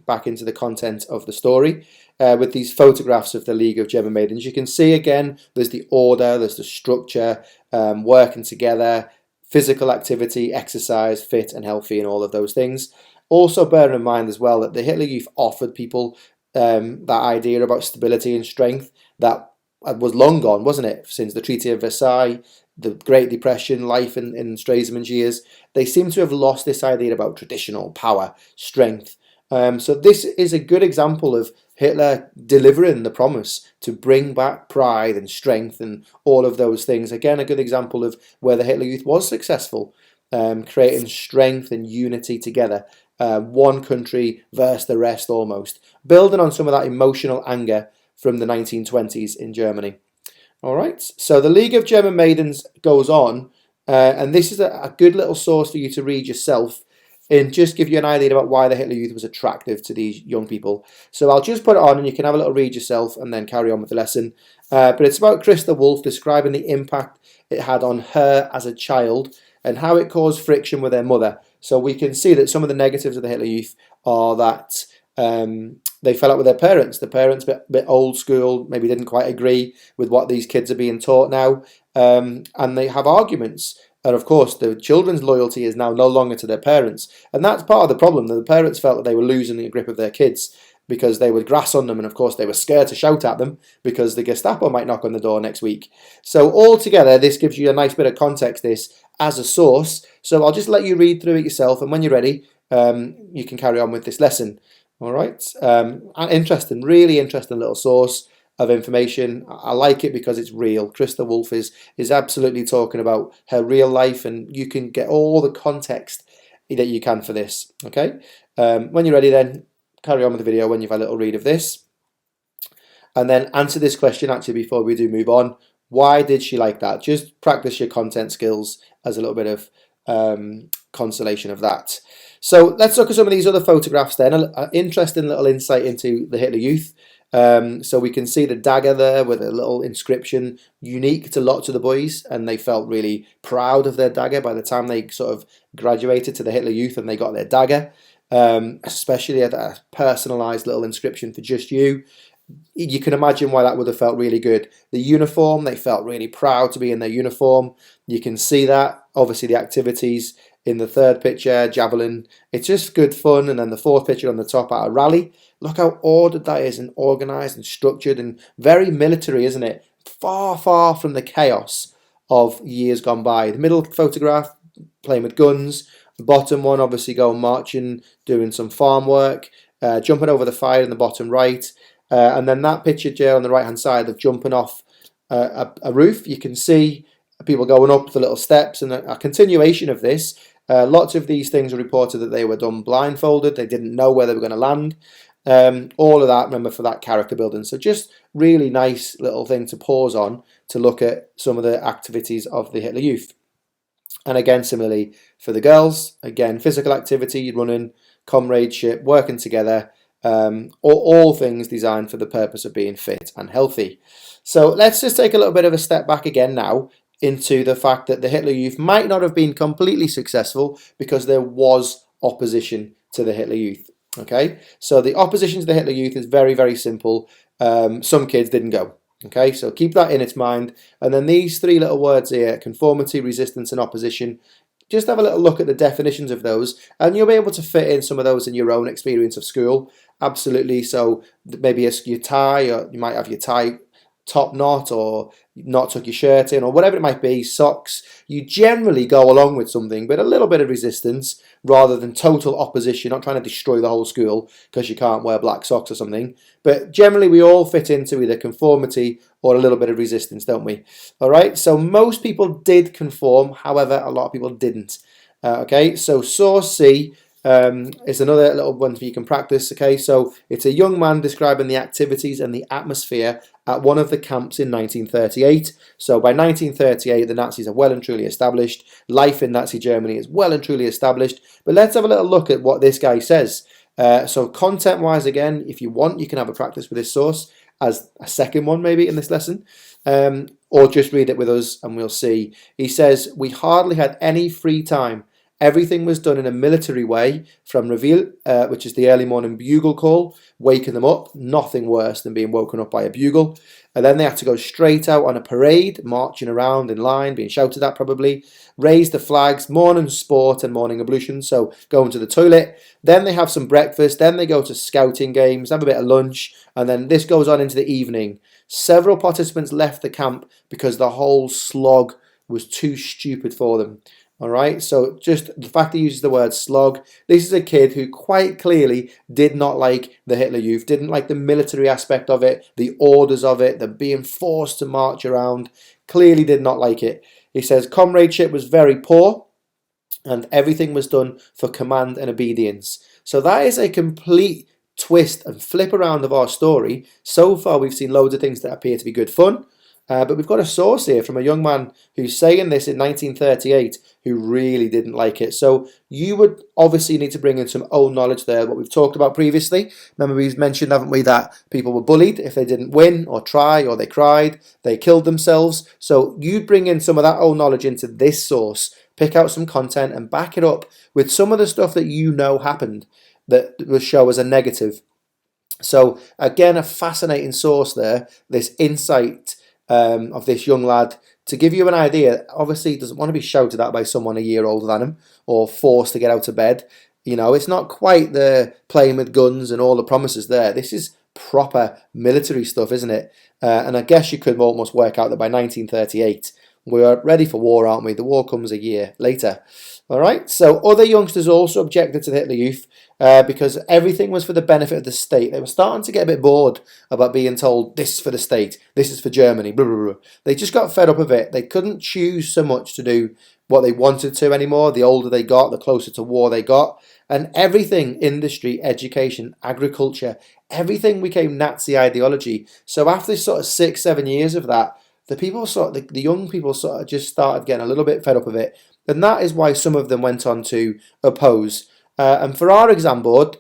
back into the content of the story with these photographs of the League of German Maidens. You can see again, there's the order, there's the structure, working together, physical activity, exercise, fit and healthy and all of those things. Also bear in mind as well that the Hitler Youth offered people that idea about stability and strength that was long gone, wasn't it? Since the Treaty of Versailles, the Great Depression, life in Stresemann's years, they seem to have lost this idea about traditional power, strength. So this is a good example of Hitler delivering the promise to bring back pride and strength and all of those things. Again, a good example of where the Hitler Youth was successful, creating strength and unity together. One country versus the rest almost, building on some of that emotional anger from the 1920s in Germany. All right, so the League of German Maidens goes on, and this is a good little source for you to read yourself and just give you an idea about why the Hitler Youth was attractive to these young people. So I'll just put it on and you can have a little read yourself and then carry on with the lesson. But it's about Christa Wolf describing the impact it had on her as a child and how it caused friction with her mother. So we can see that some of the negatives of the Hitler Youth are that they fell out with their parents. The parents, a bit old school, maybe didn't quite agree with what these kids are being taught now, and they have arguments. And of course, the children's loyalty is now no longer to their parents, and that's part of the problem. The parents felt that they were losing the grip of their kids because they would grass on them, and of course they were scared to shout at them because the Gestapo might knock on the door next week. So altogether, this gives you a nice bit of context, this as a source. So I'll just let you read through it yourself, and when you're ready, you can carry on with this lesson. All right, interesting, really interesting little source of information. I like it because it's real. Christa Wolf is absolutely talking about her real life, and you can get all the context that you can for this. Okay, when you're ready, then carry on with the video when you've had a little read of this, and then answer this question actually before we do move on. Why did she like that? Just practice your content skills as a little bit of consolation of that. So let's look at some of these other photographs then. An interesting little insight into the Hitler Youth. So we can see the dagger there with a little inscription, unique to lots of the boys, and they felt really proud of their dagger by the time they sort of graduated to the Hitler Youth and they got their dagger, especially a personalised little inscription for just you. You can imagine why that would have felt really good. The uniform, they felt really proud to be in their uniform. You can see that. Obviously the activities in the third picture, javelin, it's just good fun. And then the fourth picture on the top at a rally. Look how ordered that is and organised and structured and very military, isn't it? Far, far from the chaos of years gone by. The middle photograph, playing with guns. The bottom one, obviously going marching, doing some farm work, jumping over the fire in the bottom right. And then that picture there on the right hand side of jumping off a roof, you can see people going up the little steps, and a continuation of this. Lots of these things are reported that they were done blindfolded, they didn't know where they were going to land. All of that, remember, for that character building. So just really nice little thing to pause on to look at some of the activities of the Hitler Youth. And again, similarly for the girls, again, physical activity, running, comradeship, working together, all things designed for the purpose of being fit and healthy. So let's just take a little bit of a step back again now into the fact that the Hitler Youth might not have been completely successful because there was opposition to the Hitler Youth. Okay, so the opposition to the Hitler Youth is very, very simple. Some kids didn't go. Okay, so keep that in its mind. And then these three little words here, conformity, resistance and opposition, just have a little look at the definitions of those, and you'll be able to fit in some of those in your own experience of school. Absolutely. So maybe it's your tie, or you might have your tie top knot, or not tuck your shirt in, or whatever it might be, socks. You generally go along with something, but a little bit of resistance rather than total opposition. Not trying to destroy the whole school because you can't wear black socks or something. But generally, we all fit into either conformity or a little bit of resistance, don't we? All right. So most people did conform. However, a lot of people didn't. Okay. So source C. It's another little one for you can practice. Okay, so it's a young man describing the activities and the atmosphere at one of the camps in 1938. So by 1938, the Nazis are well and truly established. Life in Nazi Germany is well and truly established. But let's have a little look at what this guy says. So content-wise, again, if you want, you can have a practice with this source as a second one maybe in this lesson. Or just read it with us and we'll see. He says, we hardly had any free time. Everything was done in a military way, from reveille, which is the early morning bugle call, waking them up, nothing worse than being woken up by a bugle. And then they had to go straight out on a parade, marching around in line, being shouted at probably, raise the flags, morning sport and morning ablution, so going to the toilet. Then they have some breakfast, then they go to scouting games, have a bit of lunch, and then this goes on into the evening. Several participants left the camp because the whole slog was too stupid for them. All right, so just the fact he uses the word slog, this is a kid who quite clearly did not like the Hitler Youth, didn't like the military aspect of it, the orders of it, the being forced to march around, clearly did not like it. He says comradeship was very poor and everything was done for command and obedience. So that is a complete twist and flip around of our story. So far we've seen loads of things that appear to be good fun. But we've got a source here from a young man who's saying this in 1938 who really didn't like it. So you would obviously need to bring in some own knowledge there, what we've talked about previously. Remember we've mentioned, haven't we, that people were bullied if they didn't win or try, or they cried, they killed themselves. So you'd bring in some of that own knowledge into this source, pick out some content and back it up with some of the stuff that you know happened that will show as a negative. So again, a fascinating source there, this insight of this young lad. To give you an idea, obviously he doesn't want to be shouted at by someone a year older than him or forced to get out of bed. You know, it's not quite the playing with guns and all the promises there. This is proper military stuff, isn't it? And I guess you could almost work out that by 1938, we're ready for war, aren't we? The war comes a year later. All right, so other youngsters also objected to the Hitler Youth because everything was for the benefit of the state. They were starting to get a bit bored about being told, this is for the state, this is for Germany, blah, blah, blah. They just got fed up of it. They couldn't choose so much to do what they wanted to anymore. The older they got, the closer to war they got. And everything, industry, education, agriculture, everything became Nazi ideology. So after sort of 6-7 years of that, the young people sort of just started getting a little bit fed up of it. And that is why some of them went on to oppose. And for our exam board,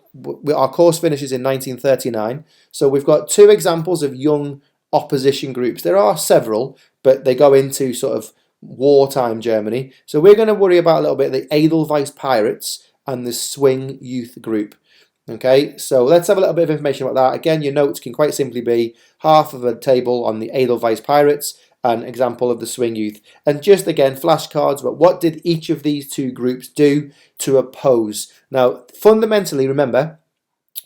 our course finishes in 1939. So we've got 2 examples of young opposition groups. There are several, but they go into sort of wartime Germany. So we're going to worry about a little bit the Edelweiss Pirates and the Swing Youth Group. Okay, so let's have a little bit of information about that. Again, your notes can quite simply be half of a table on the Edelweiss Pirates, an example of the Swing Youth. And just again, flashcards, but what did each of these 2 groups do to oppose? Now, fundamentally, remember,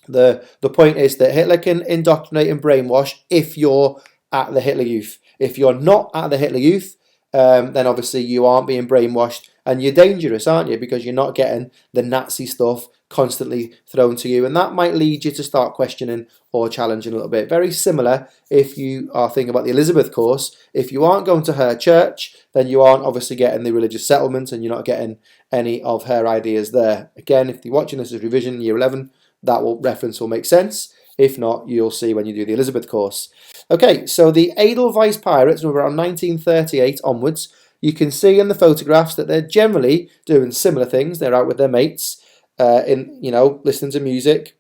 the point is that Hitler can indoctrinate and brainwash if you're at the Hitler Youth. If you're not at the Hitler Youth, then obviously you aren't being brainwashed and you're dangerous, aren't you? Because you're not getting the Nazi stuff constantly thrown to you, and that might lead you to start questioning or challenging a little bit. Very similar if you are thinking about the Elizabeth course. If you aren't going to her church, then you aren't obviously getting the religious settlement and you're not getting any of her ideas there. Again, if you're watching this as revision year 11, that reference will make sense. If not, you'll see when you do the Elizabeth course. Okay, so the Edelweiss Pirates were around 1938 onwards. You can see in the photographs that they're generally doing similar things. They're out with their mates, listening to music.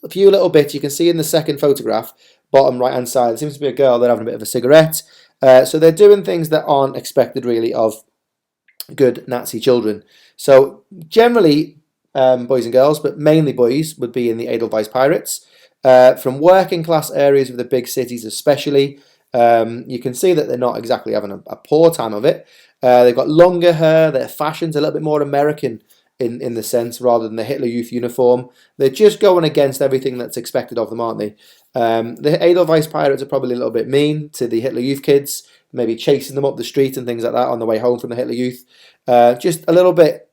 A few little bits you can see in the second photograph, bottom right hand side. There seems to be a girl there having a bit of a cigarette. So they're doing things that aren't expected really of good Nazi children. So generally, boys and girls, but mainly boys, would be in the Edelweiss Pirates. From working class areas of the big cities especially, You can see that they're not exactly having a poor time of it. They've got longer hair, their fashion's a little bit more American in the sense, rather than the Hitler Youth uniform. They're just going against everything that's expected of them, aren't they? The Edelweiss pirates are probably a little bit mean to the Hitler Youth kids, maybe chasing them up the street and things like that on the way home from the Hitler Youth. Just a little bit,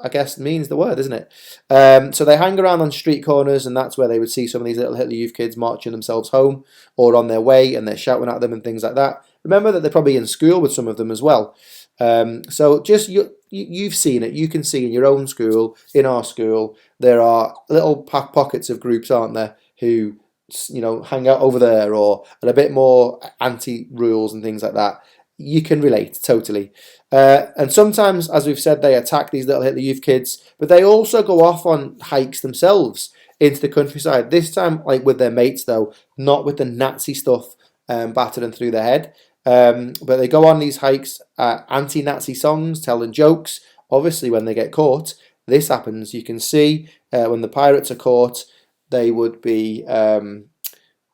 I guess, means the word, isn't it? So they hang around on street corners, and that's where they would see some of these little Hitler Youth kids marching themselves home or on their way, and they're shouting at them and things like that. Remember that they're probably in school with some of them as well. So just you've seen it. You can see in your own school, in our school, there are little pockets of groups, aren't there, who hang out over there or are a bit more anti-rules and things like that. You can relate totally. And sometimes, as we've said, they attack these little Hitler Youth kids, but they also go off on hikes themselves into the countryside. This time, like with their mates, though, not with the Nazi stuff battering through their head. But they go on these hikes, anti-Nazi songs, telling jokes. Obviously, when they get caught, this happens. You can see when the pirates are caught, they would be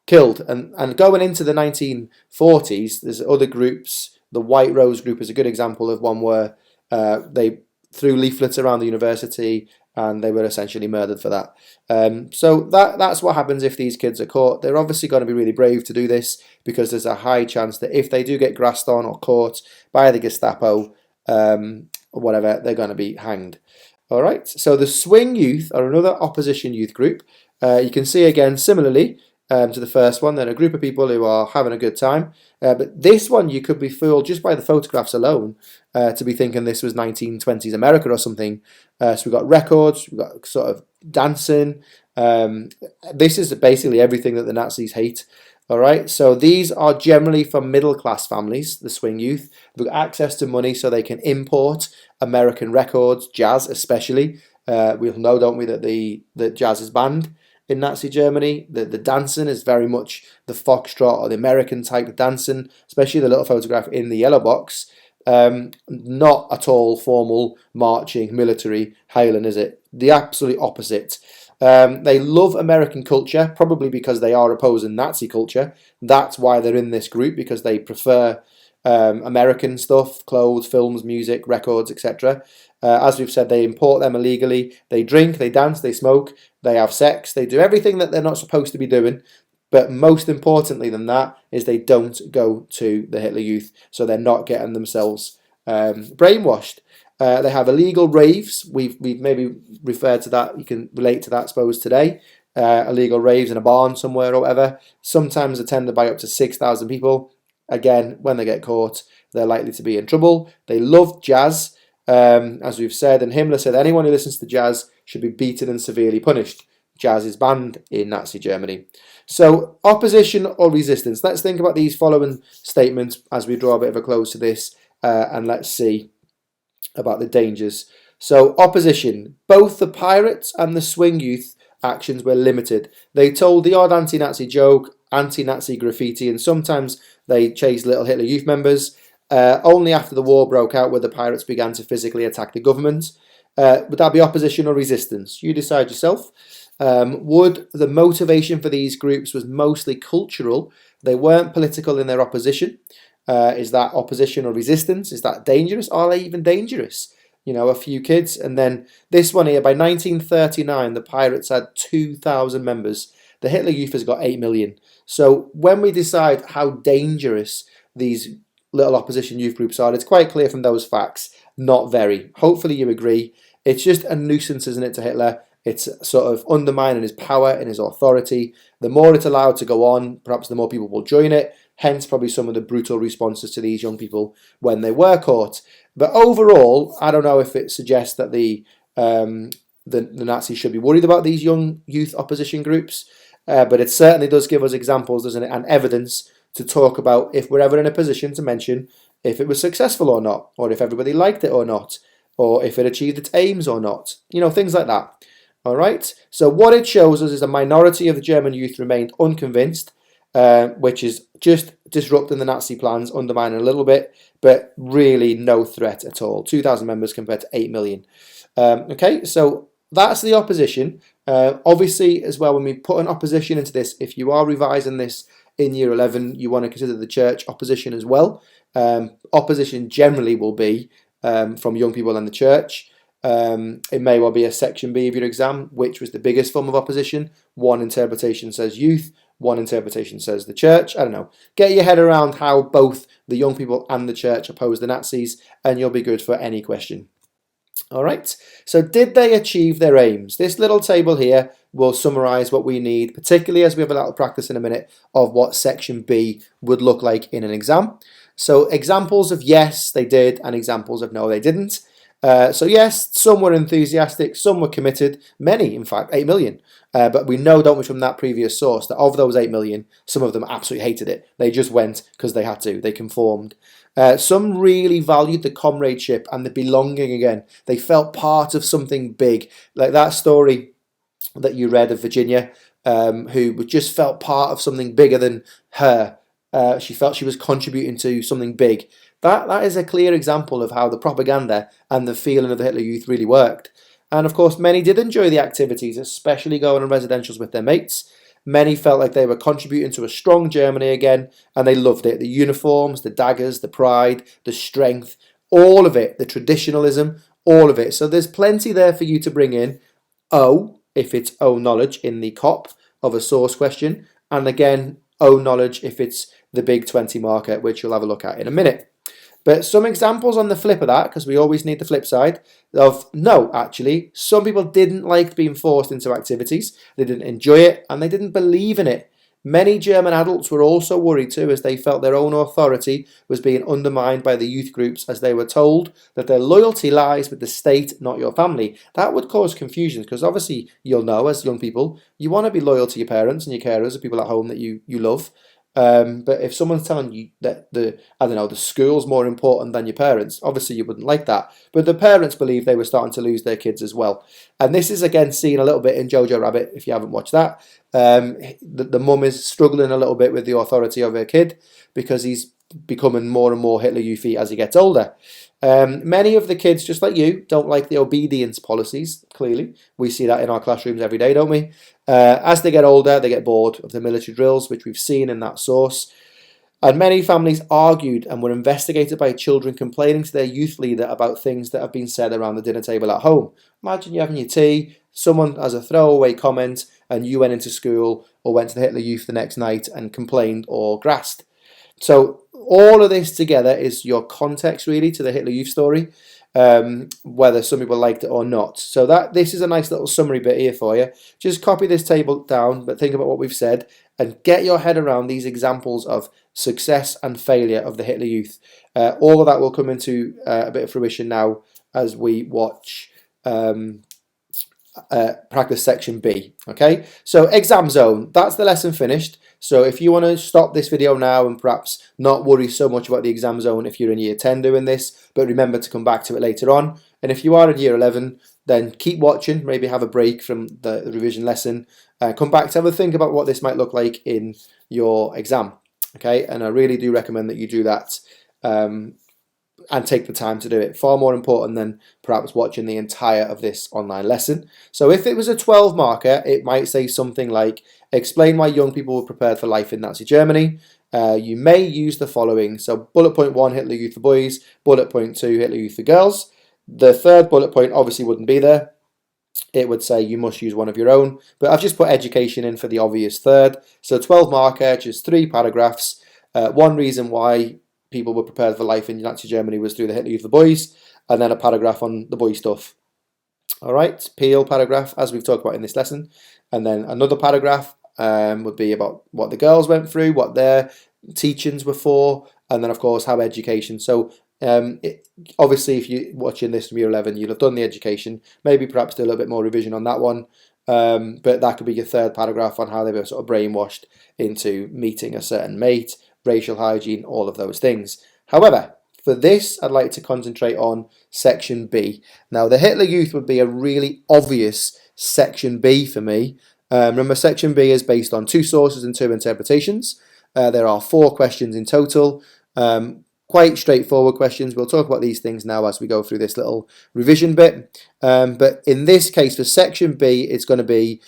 killed. And going into the 1940s, there's other groups. The White Rose group is a good example of one where they threw leaflets around the university and they were essentially murdered for that. So that's what happens if these kids are caught. They're obviously going to be really brave to do this, because there's a high chance that if they do get grassed on or caught by the Gestapo or whatever, they're going to be hanged. All right, so the Swing Youth are another opposition youth group. You can see again, similarly to the first one, they're a group of people who are having a good time. But this one, you could be fooled just by the photographs alone to be thinking this was 1920s America or something. So we've got records, we've got sort of dancing. This is basically everything that the Nazis hate. All right, so these are generally from middle-class families, the Swing Youth. They've got access to money so they can import American records, jazz especially. We all know, don't we, that jazz is banned in Nazi Germany. The dancing is very much the foxtrot or the American type of dancing, especially the little photograph in the yellow box. Not at all formal marching military hailing, is it? The absolute opposite. They love American culture, probably because they are opposing Nazi culture. That's why they're in this group, because they prefer American stuff, clothes, films, music, records, etc. As we've said, they import them illegally. They drink, they dance, they smoke, they have sex, they do everything that they're not supposed to be doing. But most importantly than that is they don't go to the Hitler Youth, so they're not getting themselves brainwashed. They have illegal raves. We've maybe referred to that. You can relate to that, I suppose, today. Illegal raves in a barn somewhere or whatever. Sometimes attended by up to 6,000 people. Again, when they get caught, they're likely to be in trouble. They love jazz, as we've said, and Himmler said anyone who listens to jazz should be beaten and severely punished. Jazz is banned in Nazi Germany. So, opposition or resistance. Let's think about these following statements as we draw a bit of a close to this, and let's see about the dangers. So, opposition. Both the pirates and the Swing Youth actions were limited. They told the odd anti-Nazi joke, anti-Nazi graffiti, and sometimes they chased little Hitler Youth members. Only after the war broke out where the pirates began to physically attack the government. Would that be opposition or resistance? You decide yourself. Would the motivation for these groups was mostly cultural? They weren't political in their opposition. Is that opposition or resistance? Is that dangerous? Are they even dangerous? A few kids. And then this one here, by 1939, the pirates had 2,000 members. The Hitler Youth has got 8 million. So when we decide how dangerous these little opposition youth groups are, it's quite clear from those facts. Not very. Hopefully you agree. It's just a nuisance, isn't it, to Hitler? It's sort of undermining his power and his authority. The more it's allowed to go on, perhaps the more people will join it. Hence, probably some of the brutal responses to these young people when they were caught. But overall, I don't know if it suggests that the Nazis should be worried about these young youth opposition groups. But it certainly does give us examples, doesn't it, and evidence to talk about if we're ever in a position to mention if it was successful or not, or if everybody liked it or not, or if it achieved its aims or not. Things like that. All right. So what it shows us is a minority of the German youth remained unconvinced, which is just disrupting the Nazi plans, undermining a little bit, but really no threat at all. 2,000 members compared to 8 million. Okay, so that's the opposition. Obviously, as well, when we put an opposition into this, if you are revising this in Year 11, you want to consider the church opposition as well. Opposition generally will be from young people and the church. It may well be a section B of your exam, which was the biggest form of opposition. One interpretation says youth, one interpretation says the church. I don't know. Get your head around how both the young people and the church oppose the Nazis, and you'll be good for any question. All right, so did they achieve their aims? This little table here will summarise what we need, particularly as we have a little practice in a minute of what section B would look like in an exam. So examples of yes, they did, and examples of no, they didn't. So yes, some were enthusiastic, some were committed, many, in fact, 8 million. But we know, don't we, from that previous source, that of those 8 million, some of them absolutely hated it. They just went because they had to, they conformed. Some really valued the comradeship and the belonging again. They felt part of something big, like that story that you read of Virginia, who just felt part of something bigger than her. She felt she was contributing to something big. That is a clear example of how the propaganda and the feeling of the Hitler Youth really worked. And of course, many did enjoy the activities, especially going on residentials with their mates. Many felt like they were contributing to a strong Germany again, and they loved it. The uniforms, the daggers, the pride, the strength, all of it, the traditionalism, all of it. So there's plenty there for you to bring in. O, if it's O knowledge in the COP of a source question, and again, O knowledge if it's the big 20 marker, which you'll have a look at in a minute. But some examples on the flip of that, because we always need the flip side, of no, actually, some people didn't like being forced into activities, they didn't enjoy it, and they didn't believe in it. Many German adults were also worried too, as they felt their own authority was being undermined by the youth groups, as they were told that their loyalty lies with the state, not your family. That would cause confusion, because obviously you'll know as young people, you want to be loyal to your parents and your carers, the people at home that you love. But if someone's telling you that the school's more important than your parents, obviously you wouldn't like that. But the parents believed they were starting to lose their kids as well. And this is again seen a little bit in Jojo Rabbit, if you haven't watched that. The mum is struggling a little bit with the authority of her kid because he's becoming more and more Hitler Youth-y as he gets older. Many of the kids, just like you, don't like the obedience policies, clearly. We see that in our classrooms every day, don't we? As they get older, they get bored of the military drills, which we've seen in that source. And many families argued and were investigated by children complaining to their youth leader about things that have been said around the dinner table at home. Imagine you having your tea, someone has a throwaway comment, and you went into school or went to the Hitler Youth the next night and complained or grassed. So all of this together is your context really to the Hitler Youth story, whether some people liked it or not. So this is a nice little summary bit here for you. Just copy this table down, but think about what we've said and get your head around these examples of success and failure of the Hitler Youth. All of that will come into a bit of fruition now as we watch practice section B. Okay, so exam zone, that's the lesson finished. So if you want to stop this video now and perhaps not worry so much about the exam zone if you're in year 10 doing this, but remember to come back to it later on. And if you are in year 11, then keep watching, maybe have a break from the revision lesson, come back to have a think about what this might look like in your exam. Okay, and I really do recommend that you do that and take the time to do it. Far more important than perhaps watching the entire of this online lesson. So if it was a 12 marker, it might say something like, explain why young people were prepared for life in Nazi Germany. You may use the following. So bullet point 1, Hitler Youth for boys. Bullet point 2, Hitler Youth for girls. The third bullet point obviously wouldn't be there. It would say you must use one of your own. But I've just put education in for the obvious third. So 12 marker, just 3 paragraphs. One reason why people were prepared for life in Nazi Germany was through the Hitler Youth for boys. And then a paragraph on the boy stuff. All right, Peel paragraph, as we've talked about in this lesson. And then another paragraph would be about what the girls went through, what their teachings were for, and then of course how education. So obviously if you're watching this from year 11, you'll have done the education, maybe perhaps do a little bit more revision on that one, but that could be your third paragraph on how they were sort of brainwashed into meeting a certain mate, racial hygiene, all of those things. However, for this, I'd like to concentrate on section B. Now, the Hitler Youth would be a really obvious section B for me. Remember, section B is based on 2 sources and 2 interpretations. There are 4 questions in total. Quite straightforward questions. We'll talk about these things now as we go through this little revision bit. But in this case, for section B, it's going to be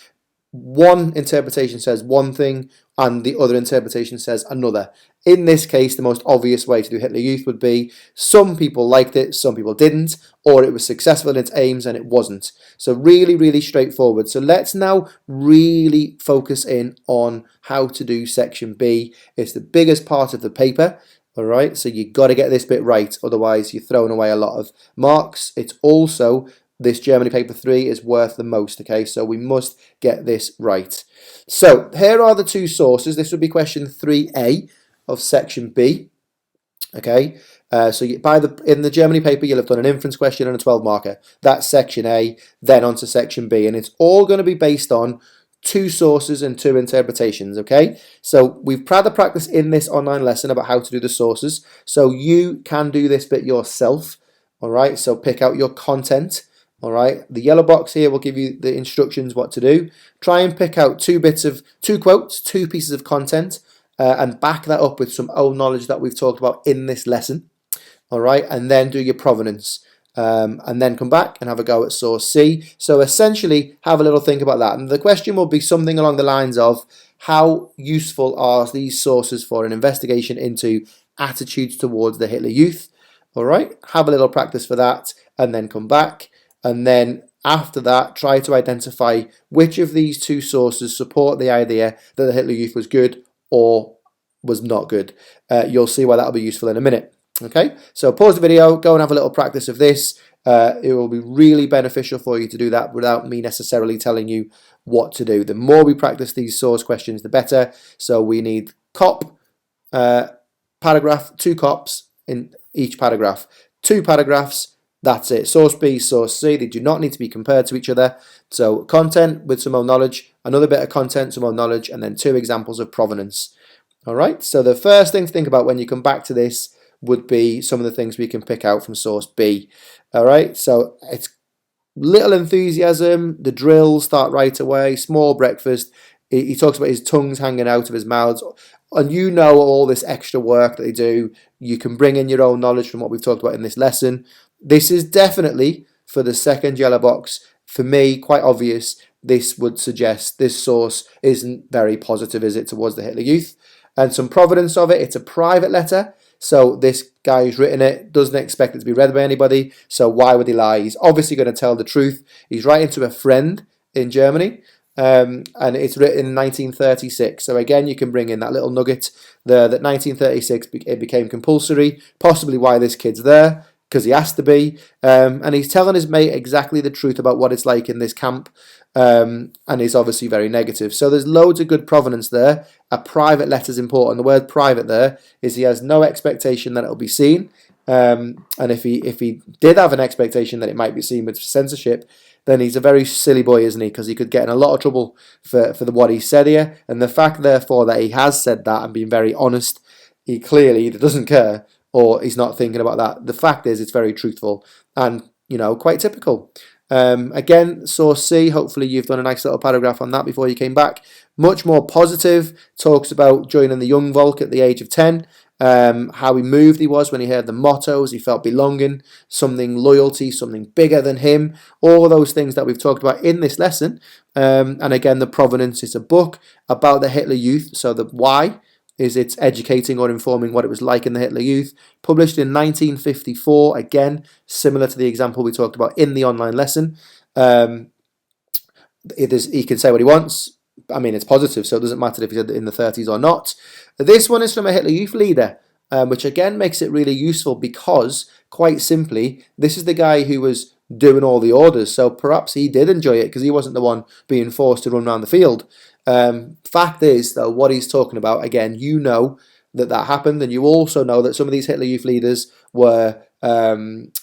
one interpretation says one thing and the other interpretation says another. In this case, the most obvious way to do Hitler Youth would be some people liked it, some people didn't, or it was successful in its aims and it wasn't. So really, really straightforward. So let's now really focus in on how to do section B. It's the biggest part of the paper. All right, so you got to get this bit right, otherwise you're throwing away a lot of marks. It's also, this Germany paper 3 is worth the most, okay? So we must get this right. So here are the two sources. This would be question 3A of section B, okay? So in the Germany paper, you'll have done an inference question and a 12 marker. That's section A, then on to section B, and it's all going to be based on two sources and two interpretations, okay? So we've had the practice in this online lesson about how to do the sources, so you can do this bit yourself, all right? So pick out your content, all right? The yellow box here will give you the instructions what to do. Try and pick out two quotes, two pieces of content, and back that up with some old knowledge that we've talked about in this lesson, all right? And then do your provenance. And then come back and have a go at source C. So essentially have a little think about that, and the question will be something along the lines of, how useful are these sources for an investigation into attitudes towards the Hitler Youth? All right, have a little practice for that and then come back, and then after that try to identify which of these two sources support the idea that the Hitler Youth was good or was not good. You'll see why that'll be useful in a minute. Okay, so pause the video, go and have a little practice of this. It will be really beneficial for you to do that without me necessarily telling you what to do. The more we practice these source questions, the better. So we need cop, paragraph, two cops in each paragraph. Two paragraphs, that's it. Source B, source C, they do not need to be compared to each other. So content with some more knowledge, another bit of content, some more knowledge, and then two examples of provenance. All right, so the first thing to think about when you come back to this would be some of the things we can pick out from source B. All right, so it's little enthusiasm, the drills start right away, small breakfast. He talks about his tongues hanging out of his mouths, and you know all this extra work that they do. You can bring in your own knowledge from what we've talked about in this lesson. This is definitely, for the second yellow box, for me, quite obvious. This would suggest this source isn't very positive, is it, towards the Hitler Youth? And some provenance of it, it's a private letter. So this guy who's written it doesn't expect it to be read by anybody, so why would he lie? He's obviously going to tell the truth. He's writing to a friend in Germany, and it's written in 1936. So again, you can bring in that little nugget there that 1936 it became compulsory, possibly why this kid's there, because he has to be, and he's telling his mate exactly the truth about what it's like in this camp, and he's obviously very negative. So there's loads of good provenance there. A private letter is important. The word private there is he has no expectation that it'll be seen, and if he did have an expectation that it might be seen with censorship, then he's a very silly boy, isn't he? Because he could get in a lot of trouble for what he said here, and the fact therefore that he has said that and been very honest, he clearly either doesn't care or he's not thinking about that. The fact is, it's very truthful and, you know, quite typical. Again, source C, hopefully you've done a nice little paragraph on that before you came back. Much more positive, talks about joining the young Volk at the age of 10, how he moved he was when he heard the mottos, he felt belonging, something loyalty, something bigger than him, all those things that we've talked about in this lesson. And again, the provenance is a book about the Hitler Youth, so the why is it's educating or informing what it was like in the Hitler Youth, published in 1954, again, similar to the example we talked about in the online lesson. He can say what he wants. I mean, it's positive, so it doesn't matter if he said it in the 30s or not. This one is from a Hitler Youth leader, which again makes it really useful because, quite simply, this is the guy who was doing all the orders, so perhaps he did enjoy it because he wasn't the one being forced to run around the field. Fact is, though, what he's talking about, again, you know that happened, and you also know that some of these Hitler Youth leaders were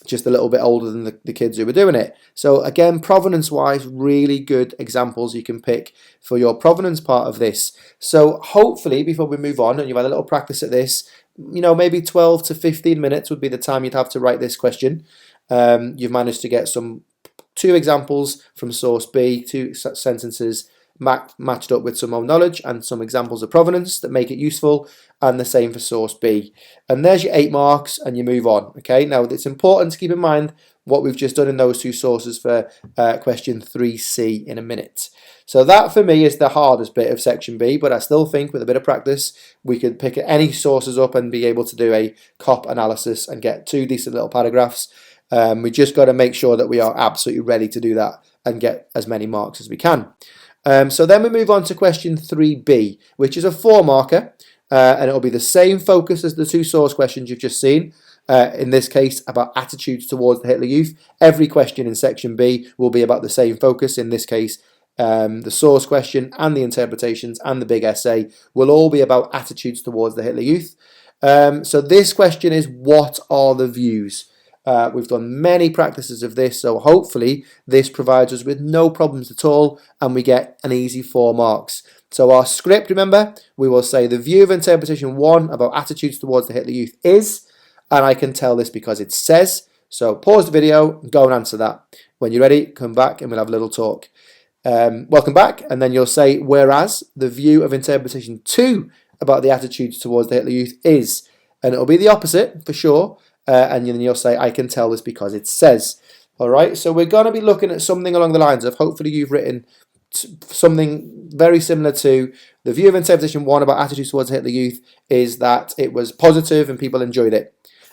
just a little bit older than the kids who were doing it. So again, provenance-wise, really good examples you can pick for your provenance part of this. So hopefully, before we move on, and you've had a little practice at this, you know, maybe 12 to 15 minutes would be the time you'd have to write this question. You've managed to get two examples from source B, two sentences, matched up with some own knowledge and some examples of provenance that make it useful, and the same for source B. And there's your 8 marks, and you move on. Okay, now it's important to keep in mind what we've just done in those two sources for question 3C in a minute. So that for me is the hardest bit of section B, but I still think with a bit of practice we could pick any sources up and be able to do a COP analysis and get 2 decent little paragraphs. We just got to make sure that we are absolutely ready to do that and get as many marks as we can. So then we move on to question 3B, which is a 4 marker, and it'll be the same focus as the 2 source questions you've just seen. In this case, about attitudes towards the Hitler Youth. Every question in section B will be about the same focus. In this case, the source question and the interpretations and the big essay will all be about attitudes towards the Hitler Youth. So this question is, what are the views? We've done many practices of this, so hopefully this provides us with no problems at all and we get an easy 4 marks. So our script, remember, we will say the view of interpretation 1 about attitudes towards the Hitler Youth is, and I can tell this because it says. So pause the video and go and answer that. When you're ready, come back and we'll have a little talk. Welcome back, and then you'll say, whereas the view of interpretation 2 about the attitudes towards the Hitler Youth is, and it'll be the opposite for sure, and then you'll say, I can tell this because it says. Alright, so we're going to be looking at something along the lines of, hopefully you've written something very similar to the view of interpretation 1 about attitudes towards the Hitler Youth is that it was positive and people enjoyed it.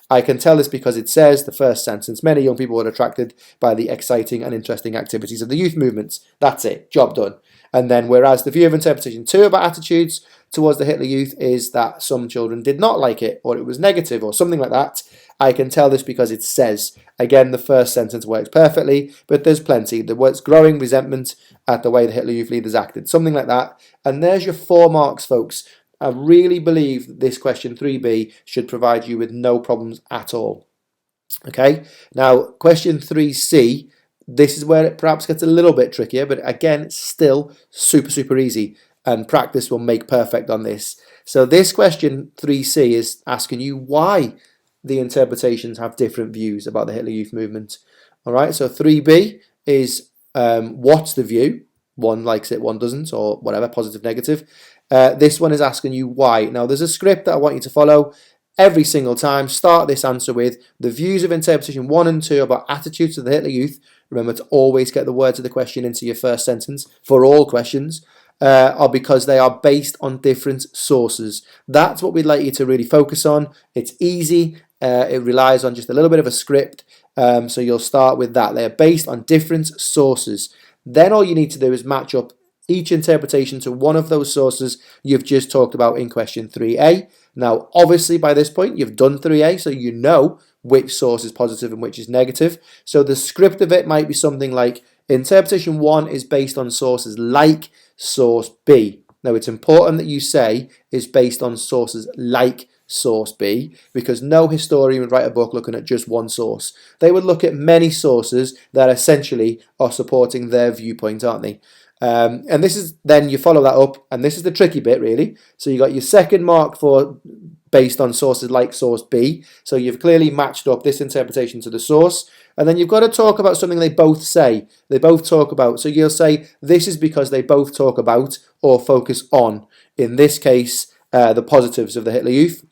I can tell this because it says, the first sentence, many young people were attracted by the exciting and interesting activities of the youth movements. That's it, job done. And then whereas the view of interpretation 2 about attitudes towards the Hitler Youth is that some children did not like it, or it was negative, or something like that, I can tell this because it says. Again, the first sentence works perfectly, but there's plenty. The words growing resentment at the way the Hitler Youth leaders acted, something like that. And there's your 4 marks, folks. I really believe that this question 3B should provide you with no problems at all. Okay, now question 3C, this is where it perhaps gets a little bit trickier, but again, it's still super easy, and practice will make perfect on this. So this question 3C is asking you why the interpretations have different views about the Hitler Youth movement. All right, so 3B is what's the view? One likes it, one doesn't, or whatever, positive, negative. This one is asking you why. Now, there's a script that I want you to follow every single time. Start this answer with the views of interpretation 1 and 2 about attitudes to the Hitler Youth. Remember to always get the words of the question into your first sentence for all questions. Are because they are based on different sources. That's what we'd like you to really focus on. It's easy. It relies on just a little bit of a script. So you'll start with that. They're based on different sources. Then all you need to do is match up each interpretation to one of those sources you've just talked about in question 3A. Now, obviously, by this point, you've done 3A, so you know which source is positive and which is negative. So the script of it might be something like, interpretation 1 is based on sources like source B. Now, it's important that you say is based on sources like source B, because no historian would write a book looking at just one source. They would look at many sources that essentially are supporting their viewpoint, aren't they? And this is, then you follow that up, and this is the tricky bit really. So you got your second mark for based on sources like source B. So you've clearly matched up this interpretation to the source. And then you've got to talk about something they both say. They both talk about. So you'll say this is because they both talk about or focus on, in this case, the positives of the Hitler Youth.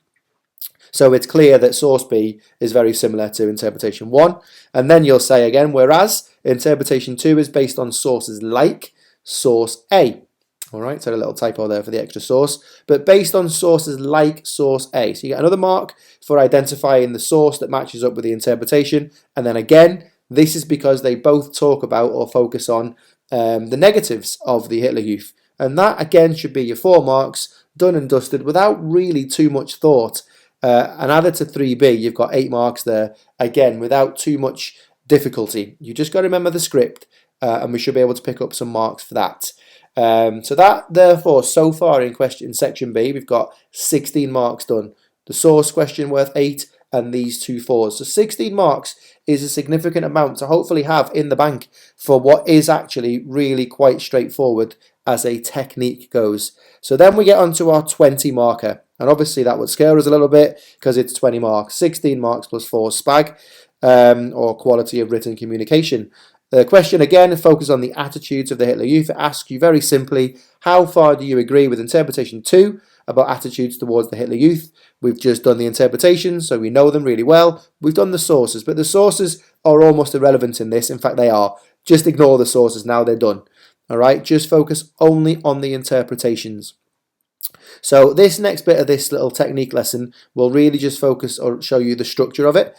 So it's clear that source B is very similar to interpretation 1. And then you'll say again, whereas interpretation 2 is based on sources like source A. All right, so a little typo there for the extra source, but based on sources like source A. So you get another mark for identifying the source that matches up with the interpretation. And then again, this is because they both talk about or focus on the negatives of the Hitler Youth. And that again should be your 4 marks, done and dusted without really too much thought. And added to 3B, you've got 8 marks there, again, without too much difficulty. You just got to remember the script, and we should be able to pick up some marks for that. So that, therefore, so far in section B, we've got 16 marks done. The source question worth 8, and these 2 4s. So 16 marks is a significant amount to hopefully have in the bank for what is actually really quite straightforward as a technique goes. So then we get onto our 20 marker. And obviously that would scare us a little bit because it's 20 marks. 16 marks plus 4 SPAG, or quality of written communication. The question again focuses on the attitudes of the Hitler Youth. It asks you very simply, how far do you agree with interpretation 2 about attitudes towards the Hitler Youth? We've just done the interpretations, so we know them really well. We've done the sources, but the sources are almost irrelevant in this. In fact, they are. Just ignore the sources now, they're done. All right, just focus only on the interpretations. So this next bit of this little technique lesson will really just focus or show you the structure of it.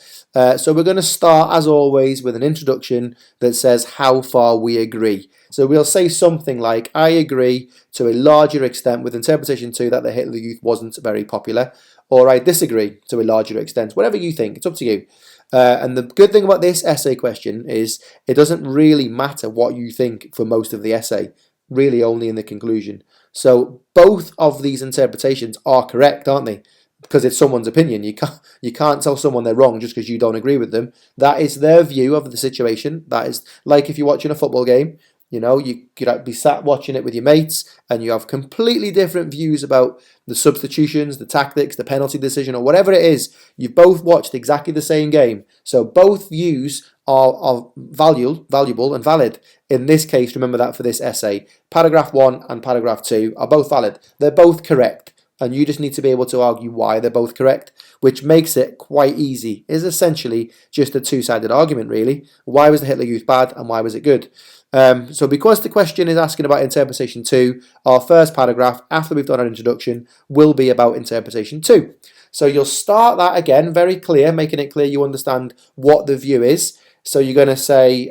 So we're going to start, as always, with an introduction that says how far we agree. So we'll say something like, I agree to a larger extent with interpretation 2 that the Hitler Youth wasn't very popular, or I disagree to a larger extent, whatever you think, it's up to you. And the good thing about this essay question is it doesn't really matter what you think for most of the essay, really only in the conclusion. So both of these interpretations are correct, aren't they? Because it's someone's opinion. You can't tell someone they're wrong just because you don't agree with them. That is their view of the situation. That is like if you're watching a football game. You know, you could be sat watching it with your mates and you have completely different views about the substitutions, the tactics, the penalty decision, or whatever it is. You've both watched exactly the same game. So both views are valuable and valid. In this case, remember that for this essay, paragraph 1 and paragraph 2 are both valid. They're both correct. And you just need to be able to argue why they're both correct, which makes it quite easy. It's essentially just a two-sided argument, really. Why was the Hitler Youth bad and why was it good? So because the question is asking about interpretation 2, our first paragraph, after we've done our introduction, will be about interpretation 2. So you'll start that again, very clear, making it clear you understand what the view is. So you're going to say,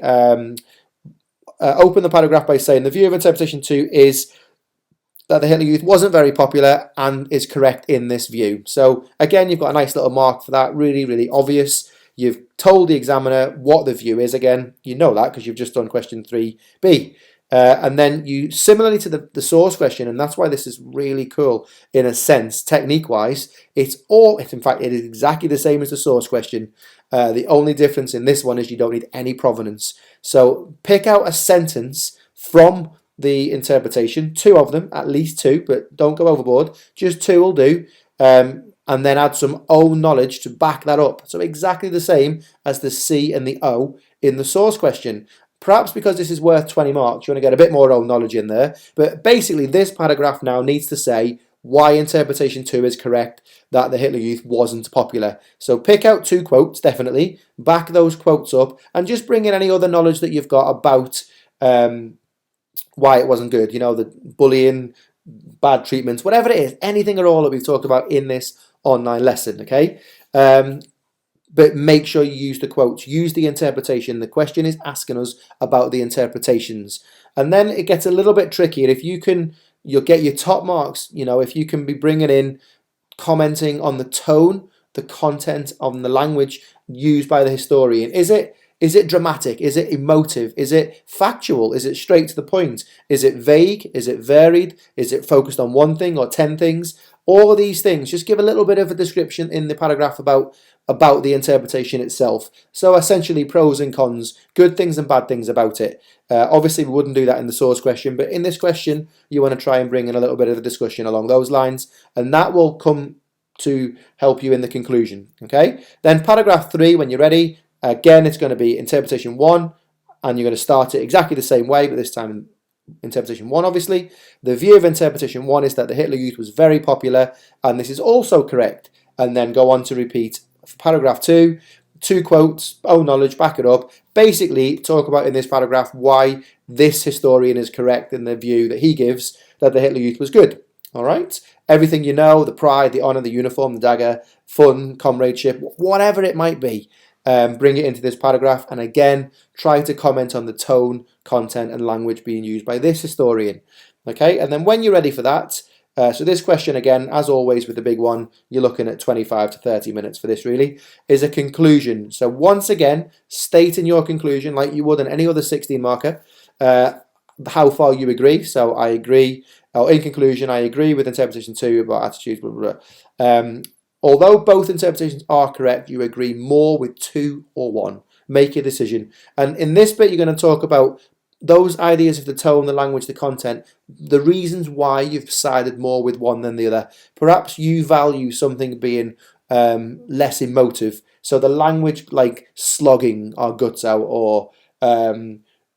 open the paragraph by saying, the view of interpretation 2 is that the Hitler Youth wasn't very popular and is correct in this view. So again, you've got a nice little mark for that, really, really obvious. You've told the examiner what the view is. Again, you know that because you've just done question 3B. And then you, similarly to the source question, and that's why this is really cool in a sense, technique-wise, in fact, it is exactly the same as the source question. The only difference in this one is you don't need any provenance. So pick out a sentence from the interpretation, 2 of them, at least 2, but don't go overboard, just 2 will do, and then add some own knowledge to back that up. So exactly the same as the C and the O in the source question. Perhaps because this is worth 20 marks, you want to get a bit more own knowledge in there, but basically this paragraph now needs to say why interpretation 2 is correct, that the Hitler Youth wasn't popular. So pick out 2 quotes, definitely, back those quotes up, and just bring in any other knowledge that you've got about why it wasn't good, you know, the bullying, bad treatments, whatever it is, anything at all that we've talked about in this online lesson, okay? But make sure you use the quotes, use the interpretation. The question is asking us about the interpretations. And then it gets a little bit trickier. If you can, you'll get your top marks, you know, if you can be bringing in commenting on the tone, the content of the language used by the historian. Is it dramatic? Is it emotive? Is it factual? Is it straight to the point? Is it vague? Is it varied? Is it focused on one thing or 10 things? All of these things, just give a little bit of a description in the paragraph about the interpretation itself. So essentially pros and cons, good things and bad things about it. Obviously we wouldn't do that in the source question, but in this question you want to try and bring in a little bit of a discussion along those lines, and that will come to help you in the conclusion. Okay, then paragraph 3, when you're ready, again it's going to be interpretation 1, and you're going to start it exactly the same way, but this time interpretation 1, obviously. The view of interpretation 1 is that the Hitler Youth was very popular, and this is also correct, and then go on to repeat paragraph 2, 2 quotes, own knowledge, back it up. Basically talk about in this paragraph why this historian is correct in the view that he gives that the Hitler Youth was good. All right, everything you know, the pride, the honor, the uniform, the dagger, fun, comradeship, whatever it might be, bring it into this paragraph, and again try to comment on the tone, content and language being used by this historian. Okay, and then when you're ready for that, so this question again, as always with the big one, you're looking at 25 to 30 minutes for this really, is a conclusion. So once again, state in your conclusion like you would in any other 16 marker, how far you agree. So I agree, or in conclusion, I agree with interpretation 2 about attitudes, blah, blah, blah. Although both interpretations are correct, you agree more with 2 or 1. Make your decision. And in this bit, you're going to talk about those ideas of the tone, the language, the content, the reasons why you've sided more with one than the other. Perhaps you value something being less emotive. So the language like slogging our guts out, or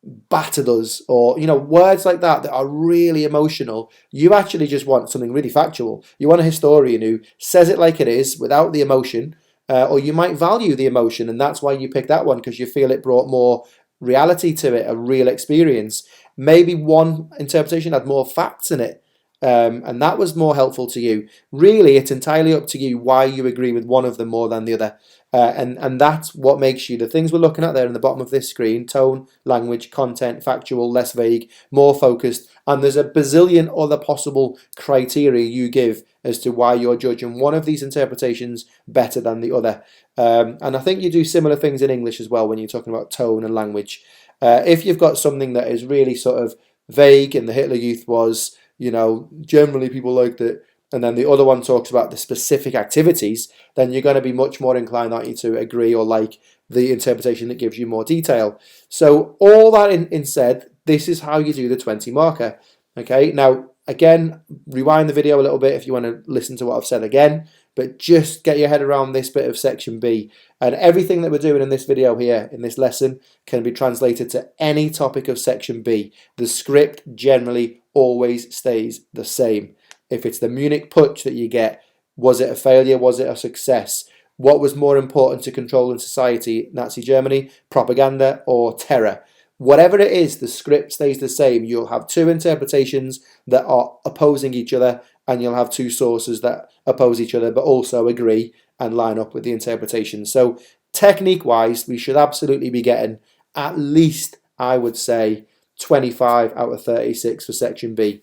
battered us, or words like that are really emotional. You actually just want something really factual. You want a historian who says it like it is without the emotion, or you might value the emotion, and that's why you pick that one, because you feel it brought more reality to it, a real experience. Maybe one interpretation had more facts in it, and that was more helpful to you. Really, it's entirely up to you why you agree with one of them more than the other. And that's what makes you the things we're looking at there in the bottom of this screen: tone, language, content, factual, less vague, more focused. And there's a bazillion other possible criteria you give as to why you're judging one of these interpretations better than the other. And I think you do similar things in English as well when you're talking about tone and language. If you've got something that is really sort of vague, and the Hitler Youth was, generally people liked it, and then the other one talks about the specific activities, then you're going to be much more inclined, aren't you, to agree or like the interpretation that gives you more detail. So all that in said, this is how you do the 20 marker. Okay, now again, rewind the video a little bit if you want to listen to what I've said again, but just get your head around this bit of section B. And everything that we're doing in this video here, in this lesson, can be translated to any topic of section B. The script generally always stays the same. If it's the Munich Putsch that you get, was it a failure? Was it a success? What was more important to control in society, Nazi Germany, propaganda or terror? Whatever it is, the script stays the same. You'll have two interpretations that are opposing each other, and you'll have two sources that oppose each other but also agree and line up with the interpretation. So technique-wise, we should absolutely be getting at least, I would say, 25 out of 36 for section B.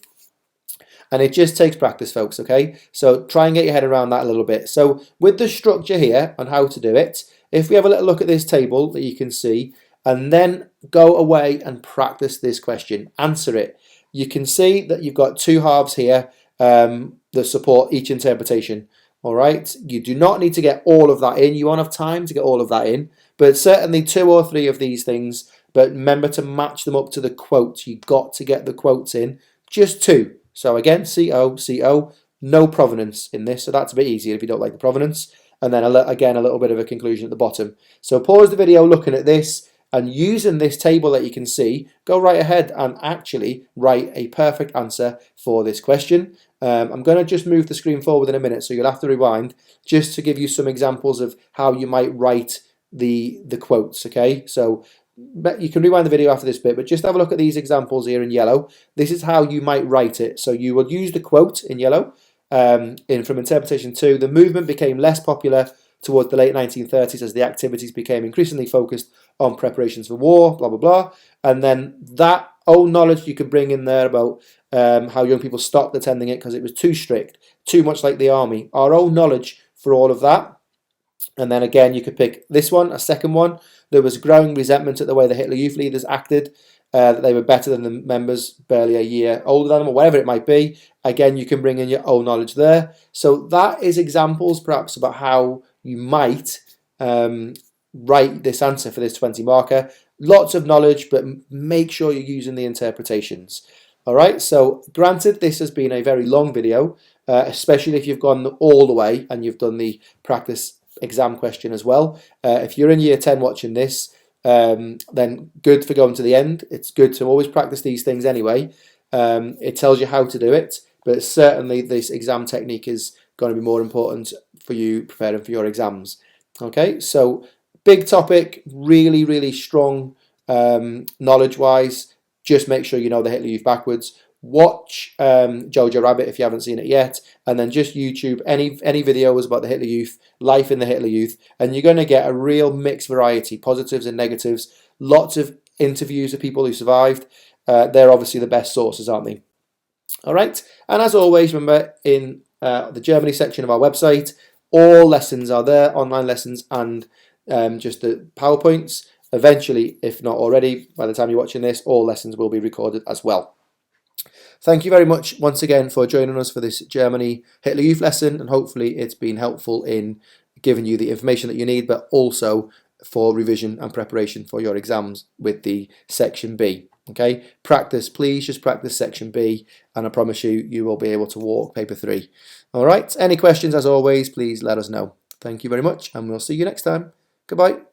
And it just takes practice, folks, okay? So try and get your head around that a little bit. So with the structure here on how to do it, if we have a little look at this table that you can see, and then go away and practice this question, answer it. You can see that you've got two halves here that support each interpretation, all right? You do not need to get all of that in. You won't have time to get all of that in, but certainly two or three of these things, but remember to match them up to the quotes. You've got to get the quotes in, just two. So again, CO, CO, no provenance in this, so that's a bit easier if you don't like the provenance. And then again, a little bit of a conclusion at the bottom. So pause the video looking at this, and using this table that you can see, go right ahead and actually write a perfect answer for this question. I'm going to just move the screen forward in a minute, so you'll have to rewind just to give you some examples of how you might write the quotes, okay? So you can rewind the video after this bit, but just have a look at these examples here in yellow. This is how you might write it. So you will use the quote in yellow from interpretation 2. The movement became less popular towards the late 1930s as the activities became increasingly focused on preparations for war, blah, blah, blah. And then that own knowledge you can bring in there about how young people stopped attending it because it was too strict, too much like the army. Our own knowledge for all of that. And then again, you could pick this one, a second one. There was growing resentment at the way the Hitler Youth leaders acted, that they were better than the members barely a year older than them, or whatever it might be. Again, you can bring in your own knowledge there. So that is examples perhaps about how you might write this answer for this 20 marker. Lots of knowledge, but make sure you're using the interpretations. All right, so granted, this has been a very long video, especially if you've gone all the way and you've done the practice exam question as well. If you're in year 10 watching this, then good for going to the end. It's good to always practice these things anyway. It tells you how to do it, but certainly this exam technique is going to be more important for you preparing for your exams. Okay, so big topic, really, really strong knowledge-wise. Just make sure you know the Hitler Youth backwards. Watch Jojo Rabbit if you haven't seen it yet, and then just YouTube any videos about the Hitler Youth, life in the Hitler Youth, and you're going to get a real mixed variety, positives and negatives. Lots of interviews of people who survived. They're obviously the best sources, aren't they? All right, and as always, remember in the Germany section of our website, all lessons are there, online lessons and just the PowerPoints. Eventually, if not already, by the time you're watching this, all lessons will be recorded as well. Thank you very much once again for joining us for this Germany Hitler Youth lesson, and hopefully it's been helpful in giving you the information that you need, but also for revision and preparation for your exams with the section B. Okay, practice, please just practice section B, and I promise you, you will be able to walk paper 3. All right, any questions as always, please let us know. Thank you very much, and we'll see you next time. Goodbye.